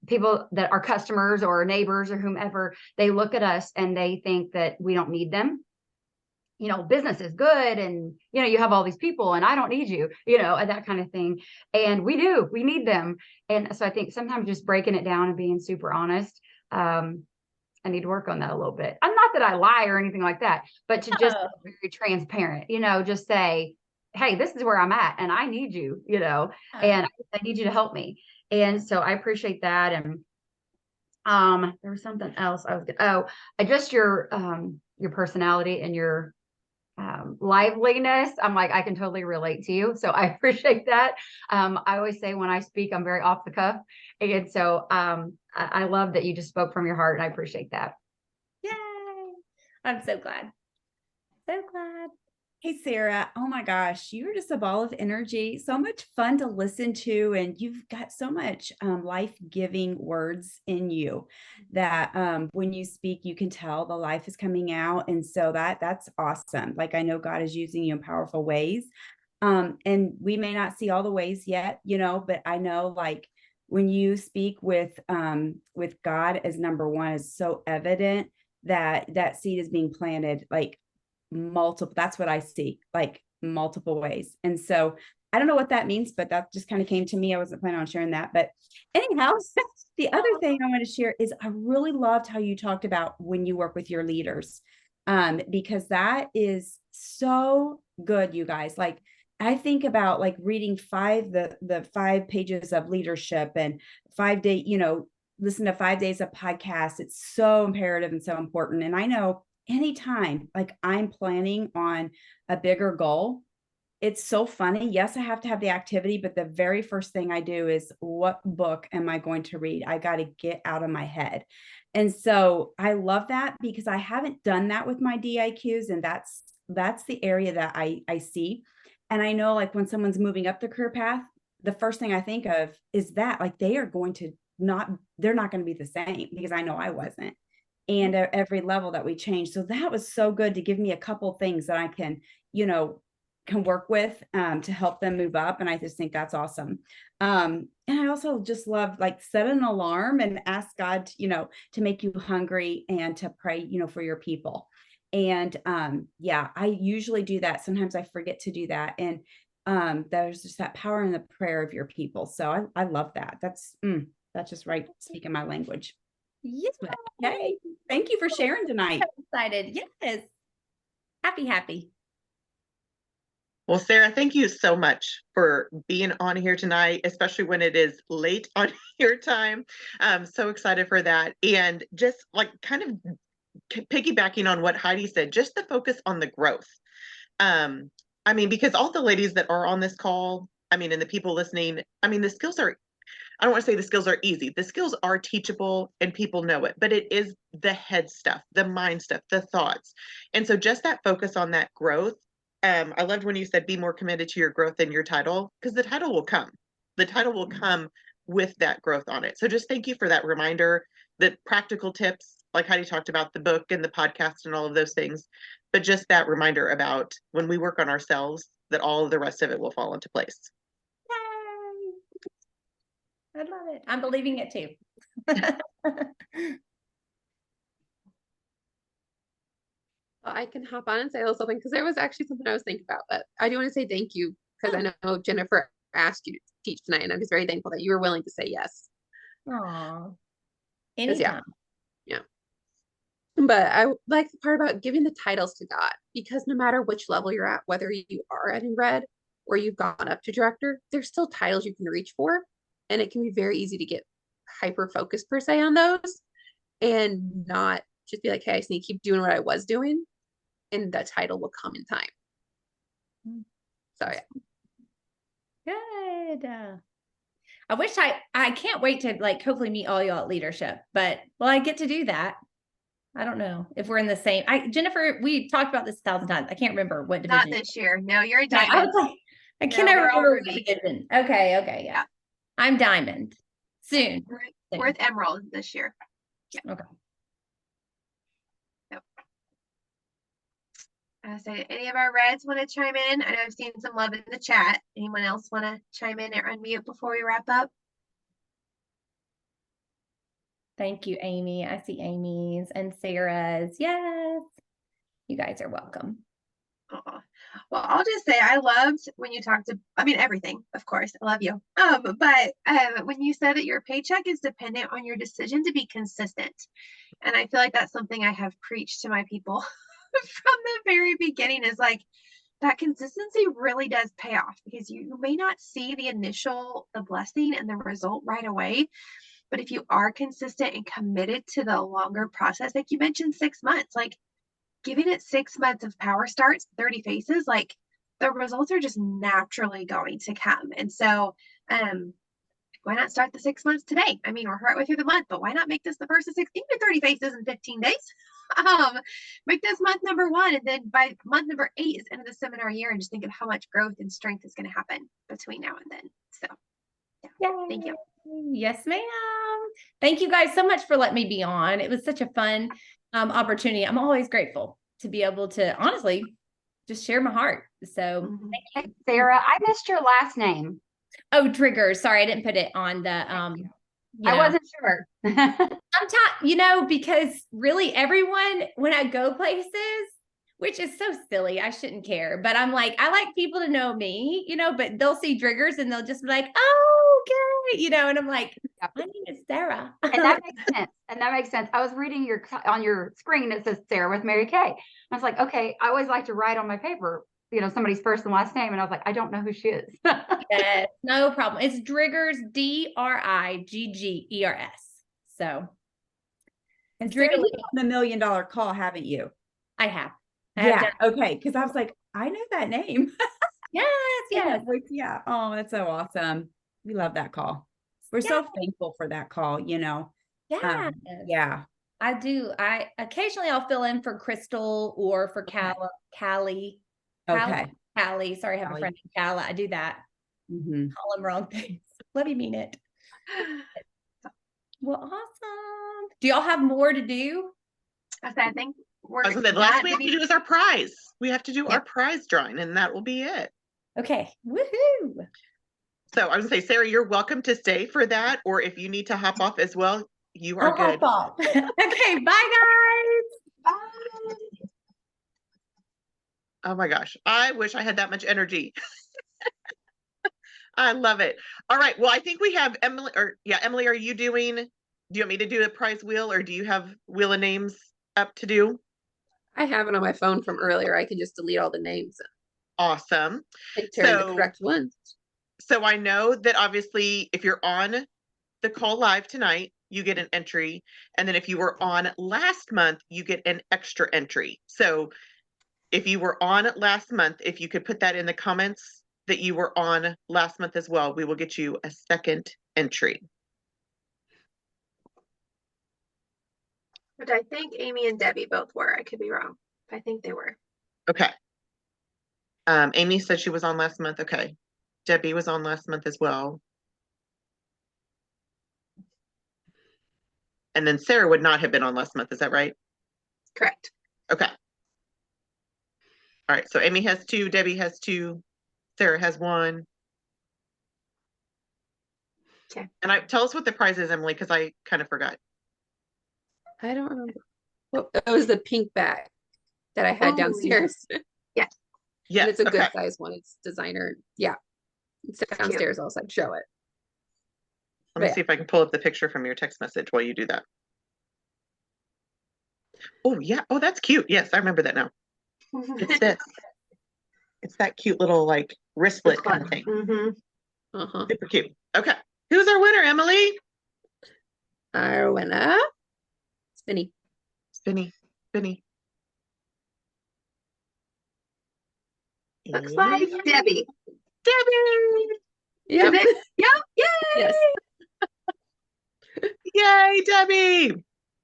people that are customers or neighbors or whomever, they look at us and they think that we don't need them. You know, business is good, and you know, you have all these people and I don't need you, you know, and that kind of thing. And we need them. And so I think sometimes just breaking it down and being super honest. I need to work on that a little bit. I'm not that I lie or anything like that, but to just be very transparent, you know, just say, hey, this is where I'm at and I need you, you know, and I need you to help me. And so I appreciate that. And there was something else I was just your personality and your liveliness. I'm like, I can totally relate to you. So I appreciate that. I always say when I speak, I'm very off the cuff. And so I love that you just spoke from your heart, and I appreciate that. Yay. I'm so glad. So glad. Hey, Sarah. Oh my gosh, you're just a ball of energy. So much fun to listen to. And you've got so much life-giving words in you that when you speak, you can tell the life is coming out. And so that's awesome. Like, I know God is using you in powerful ways. And we may not see all the ways yet, you know, but I know, like, when you speak with God as number one, is so evident that that seed is being planted, like, multiple. That's what I see, like, multiple ways. And so I don't know what that means, but that just kind of came to me. I wasn't planning on sharing that, but anyhow, the other thing I want to share is I really loved how you talked about when you work with your leaders, because that is so good, you guys. Like, I think about, like, reading the 5 pages of leadership and 5 day, you know, listen to 5 days of podcasts. It's so imperative and so important. And I know anytime, like, I'm planning on a bigger goal, it's so funny. Yes, I have to have the activity, but the very first thing I do is, what book am I going to read? I got to get out of my head. And so I love that, because I haven't done that with my DIQs. And that's the area that I see. And I know, like, when someone's moving up the career path, the first thing I think of is that, like, they're not going to be the same, because I know I wasn't. And at every level that we change. So that was so good to give me a couple things that I can, you know, can work with to help them move up. And I just think that's awesome. And I also just love, like, set an alarm and ask God, you know, to make you hungry and to pray, you know, for your people. And yeah, I usually do that. Sometimes I forget to do that. And there's just that power in the prayer of your people. So I love that. That's just right, speaking my language. Yes. Yay. Thank you for sharing tonight. So excited. Yes. Happy. Well, Sarah, thank you so much for being on here tonight, especially when it is late on your time. I'm so excited for that. And just, like, kind of piggybacking on what Heidi said, just the focus on the growth. I mean, because all the ladies that are on this call, I mean, and the people listening, I mean, the skills are, I don't want to say the skills are easy. The skills are teachable and people know it, but it is the head stuff, the mind stuff, the thoughts. And so just that focus on that growth. I loved when you said, be more committed to your growth than your title, because the title will come. The title will come with that growth on it. So just thank you for that reminder, the practical tips, like Heidi talked about, the book and the podcast and all of those things, but just that reminder about when we work on ourselves, that all of the rest of it will fall into place. I love it. I'm believing it too. Well, I can hop on and say a little something, because there was actually something I was thinking about, but I do want to say thank you, because I know Jennifer asked you to teach tonight, and I'm just very thankful that you were willing to say yes. Aww. Anytime. But I like the part about giving the titles to God, because no matter which level you're at, whether you are at in red or you've gone up to director, there's still titles you can reach for. And it can be very easy to get hyper focused per se on those and not just be like, hey, I just need to keep doing what I was doing. And that title will come in time. So yeah. Good. I wish I can't wait to like hopefully meet all y'all at leadership, but well, I get to do that. I don't know if we're in the same. Jennifer, we talked about this 1,000 times. I can't remember what division. Not this year. No, you're a Yeah, I diamond. was like, I No, cannot we're all remember what Ruby. division. Okay, yeah. I'm diamond. Soon. We're with emerald this year. Okay. Yep. So any of our reds want to chime in? I know I've seen some love in the chat. Anyone else want to chime in or unmute before we wrap up? Thank you, Amy. I see Amy's and Sarah's. Yes. You guys are welcome. Aw. Well, I'll just say I loved when you talked to, I mean, everything, of course, I love you. But when you said that your paycheck is dependent on your decision to be consistent. And I feel like that's something I have preached to my people from the very beginning, is like that consistency really does pay off, because you may not see the blessing and the result right away. But if you are consistent and committed to the longer process, like you mentioned, 6 months, like giving it 6 months of power starts, 30 faces, like the results are just naturally going to come. And so, why not start the 6 months today? I mean, we're partway through the month, but why not make this the first of 16 to 30 faces in 15 days? Make this month number 1, and then by month number 8 is end of the seminar year, and just think of how much growth and strength is going to happen between now and then. So, yeah, thank you. Yes, ma'am. Thank you guys so much for letting me be on. It was such a fun opportunity. I'm always grateful to be able to honestly just share my heart. So Hey, Sarah, I missed your last name. oh, triggers. Sorry, I didn't put it on the I wasn't sure. sometimes, because really everyone, when I go places, which is so silly, I shouldn't care, but I'm like, I like people to know me, but they'll see triggers and they'll just be like, oh, okay, and I'm like, my name is Sarah. And that makes sense. And that makes sense. I was reading on your screen, it says Sarah with Mary Kay. I was like, okay, I always like to write on my paper, somebody's first and last name. And I was like, I don't know who she is. Yes, no problem. It's Driggers, Driggers. So. And Sarah, you've gotten $1 million call, haven't you? I have. Yeah. Okay. Because I was like, I know that name. Yes. Yeah. Oh, that's so awesome. We love that call. We're so thankful for that call, Yeah. Yeah. I do. Occasionally I'll fill in for Crystal or for Callie. Okay. Callie. Sorry, I have a friend named Callie. I do that. Call them wrong things. Let me mean it. Well, awesome. Do y'all have more to do? I think the last we have to do is our prize. We have to do our prize drawing, and that will be it. Okay. Woohoo. So I was gonna say, Sarah, you're welcome to stay for that, or if you need to hop off as well, you are good. Okay, bye guys. Bye. Oh my gosh, I wish I had that much energy. I love it. All right, well, I think we have Emily, Emily, do you want me to do a prize wheel, or do you have wheel of names up to do? I have it on my phone from earlier. I can just delete all the names Awesome. and turn the correct ones. So I know that obviously if you're on the call live tonight, you get an entry. And then if you were on last month, you get an extra entry. So if you were on last month, if you could put that in the comments that you were on last month as well, we will get you a second entry. But I think Amy and Debbie both were. I could be wrong. I think they were. Okay. Amy said she was on last month. Okay. Debbie was on last month as well. And then Sarah would not have been on last month. Is that right? Correct. Okay. All right. So Amy has 2, Debbie has 2, Sarah has 1. Okay. And tell us what the prize is, Emily, because I kind of forgot. I don't remember. Well, it was the pink bag that I had downstairs. Yes. Yeah. It's a good size one. It's designer. Yeah. It's downstairs also. I'd show it. Let me see if I can pull up the picture from your text message while you do that. Oh yeah. Oh, that's cute. Yes, I remember that now. It's this. It's that cute little like wristlet kind of thing. Mhm. Uh-huh. Super cute. Okay. Who's our winner, Emily? Our winner, Spinny. Spinny. Spinny. Looks like Debbie. Debbie. Yep. Is it? Yep. Yay! Yes. Yay, Debbie.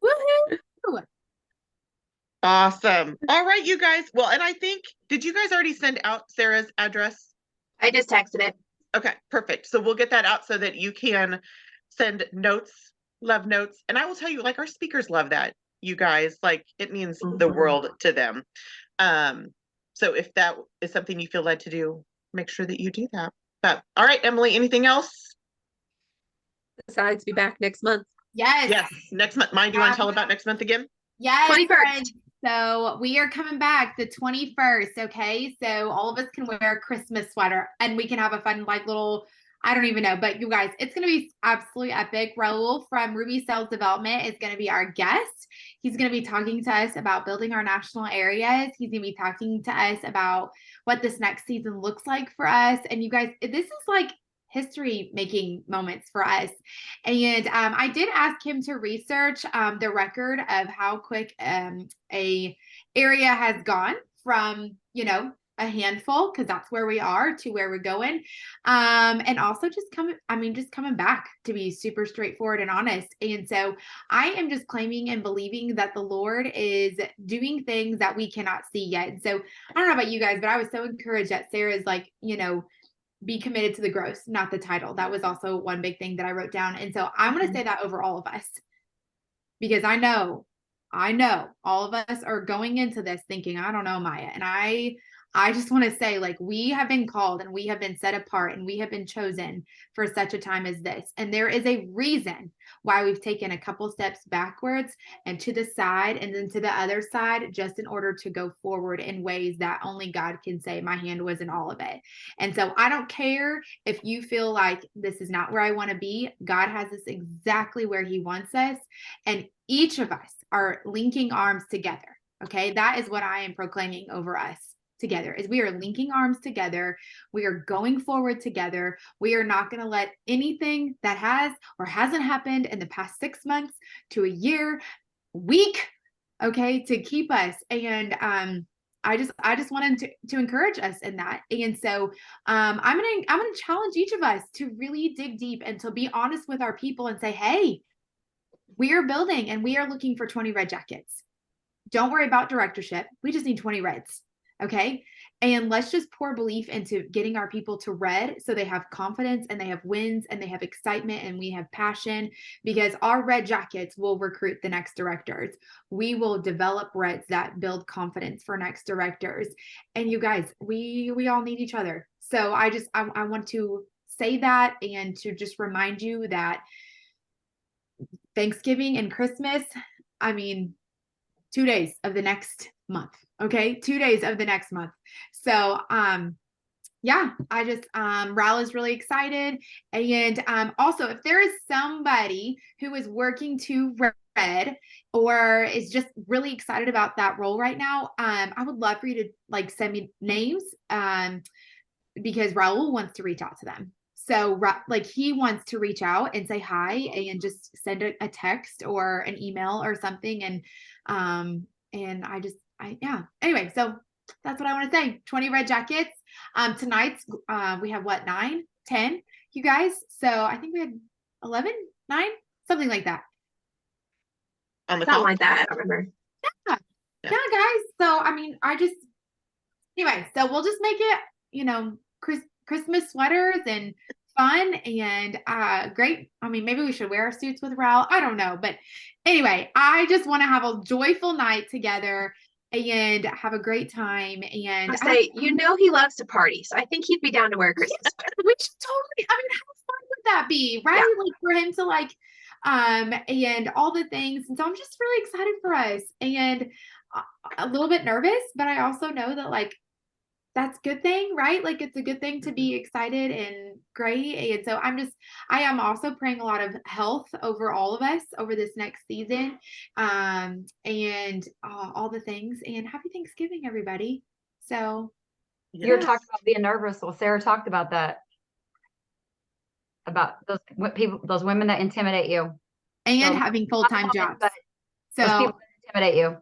Woohoo! Awesome. All right, you guys. Well, and I think, did you guys already send out Sarah's address? I just texted it. Okay, perfect. So we'll get that out so that you can send notes, love notes. And I will tell you, like, our speakers love that, you guys. Like, it means the Mhm. world to them. So if that is something you feel led to do, make sure that you do that. But all right, Emily, anything else? Besides, be back next month. Yes. Yes, next month. Mine, do you want to tell about next month again? Yes. 21st. friends. So we are coming back the 21st. Okay. So all of us can wear a Christmas sweater and we can have a fun, like little, I don't even know, but you guys, it's going to be absolutely epic. Raul from Ruby Sales Development is going to be our guest. He's going to be talking to us about building our national areas. He's going to be talking to us about what this next season looks like for us. And you guys, this is like history making moments for us. And I did ask him to research the record of how quick a area has gone from, a handful, because that's where we are, to where we're going. And also just coming back, to be super straightforward and honest. And so I am just claiming and believing that the Lord is doing things that we cannot see yet. And so I don't know about you guys, but I was so encouraged that Sarah's like, be committed to the growth, not the title. That was also one big thing that I wrote down. And so I'm going to say that over all of us, because I know all of us are going into this thinking, I don't know, Maya. And I just want to say, like, we have been called and we have been set apart and we have been chosen for such a time as this. And there is a reason why we've taken a couple steps backwards and to the side and then to the other side, just in order to go forward in ways that only God can say, my hand was in all of it. And so I don't care if you feel like this is not where I want to be. God has us exactly where he wants us. And each of us are linking arms together. Okay. That is what I am proclaiming over us together, is we are linking arms together. We are going forward together. We are not going to let anything that has or hasn't happened in the past 6 months to a year, week, okay, to keep us. And I just wanted to encourage us in that. And so I'm gonna challenge each of us to really dig deep and to be honest with our people and say, hey, we are building and we are looking for 20 red jackets. Don't worry about directorship. We just need 20 reds. Okay. And let's just pour belief into getting our people to red so they have confidence and they have wins and they have excitement and we have passion, because our red jackets will recruit the next directors. We will develop reds that build confidence for next directors. And you guys, we all need each other. So I want to say that and to just remind you that Thanksgiving and Christmas, 2 days of the next month. Okay. 2 days of the next month. So, yeah, I just, Raul is really excited. And also, if there is somebody who is working to red or is just really excited about that role right now, I would love for you to send me names, because Raul wants to reach out to them. So he wants to reach out and say hi and just send a text or an email or something. And anyway, so that's what I want to say. 20 red jackets. Tonight's we have 9, 10, you guys. So I think we had 11, 9, something like that. On the Something call. like that. I don't remember. Yeah, guys. So anyway, so we'll just make it, Christmas sweaters and fun and great. Maybe we should wear our suits with Raul. I don't know. But anyway, I just want to have a joyful night together and have a great time. And I say, he loves to party. So I think he'd be down to wear a Christmas sweater. we should totally, how fun would that be? Right? Yeah. For him to and all the things. And so I'm just really excited for us and a little bit nervous, but I also know that that's good thing, right? Like it's a good thing to be excited and great. And so I am also praying a lot of health over all of us over this next season. And all the things, and happy Thanksgiving, everybody. So You're Yes. talking about being nervous. Well, Sarah talked about that. About those women that intimidate you. and So, having full-time not women, jobs. but those So people that intimidate you.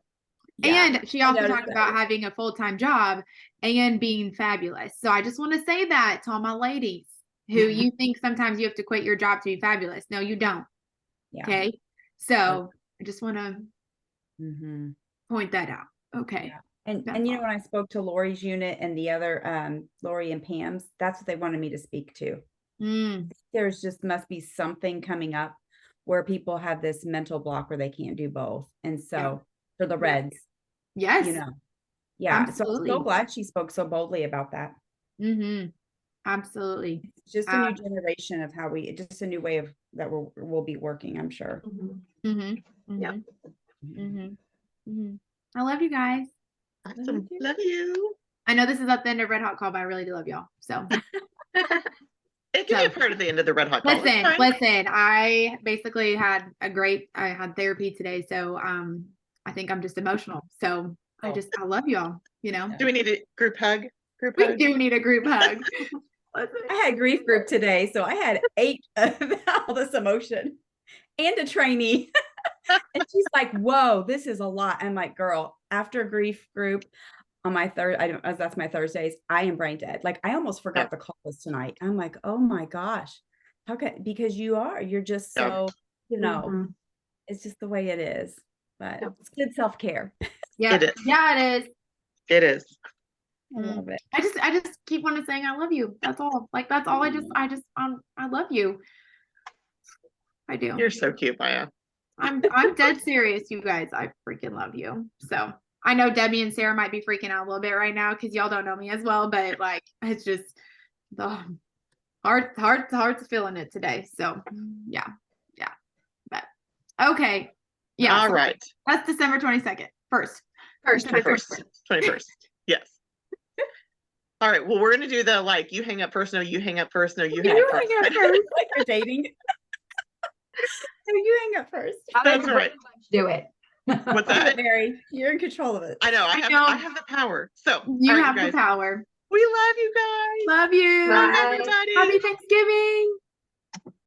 Yeah. and she I also noticed talked that. about having a full-time job and being fabulous. So I just want to say that to all my ladies who you think sometimes you have to quit your job to be fabulous. No, you don't. Yeah. Okay. So I just want to Mhm. point that out. Okay. Yeah. And That's and you know, all. when I spoke to Lori's unit and the other Lori and Pam's, that's what they wanted me to speak to. Mm, There's just must be something coming up where people have this mental block where they can't do both. And so for the Reds, yes. you know, yeah. So I'm so Absolutely. glad she spoke so boldly about that. Mm-hmm. Absolutely. It's just a new generation of just a new way of that we'll be working, I'm sure. Mm-hmm. Yep. Mm-hmm. I love you guys. Awesome. Love you. I know this is at the end of Red Hot Call, but I really do love y'all. So It can be a part of the end of the Red Hot Call. It's listen, fine. I basically I had therapy today. So I think I'm just emotional. So I love y'all, you know. Do we need a group hug? Group We hug? do need a group hug. Listen. I had a grief group today, so I had 8 of all this emotion and a trainee. And she's like, "Whoa, this is a lot." I'm like, "Girl, after grief group on my that's my Thursdays, I am brain dead. Like I almost forgot the call was tonight." I'm like, "Oh my gosh. How can because you're just Yeah. so, you know, Mhm. it's just the way it is." But Yeah. it's good self-care. Yeah. It is. Yeah, it is. It is. I love it. I just keep wanting to saying I love you. That's all. Like that's all. I love you. I do. You're so cute, Maya. I'm dead serious, you guys. I freaking love you. So I know Debbie and Sarah might be freaking out a little bit right now because y'all don't know me as well, but like it's just the heart's feeling it today. So yeah. But okay. Yeah. All so right. that's December 22nd. First. December 1st. 21st. Yes. All right. Well, we're gonna do the like you hang up first. No, you hang up first. No, you hang up first. Like you're dating. So you hang up first. That's right. Do it. What's that? Mary, you're in control of it. I know. I have the power. So You all right, have you the guys. power. We love you guys. Love you. Bye. Bye, everybody. Happy Thanksgiving.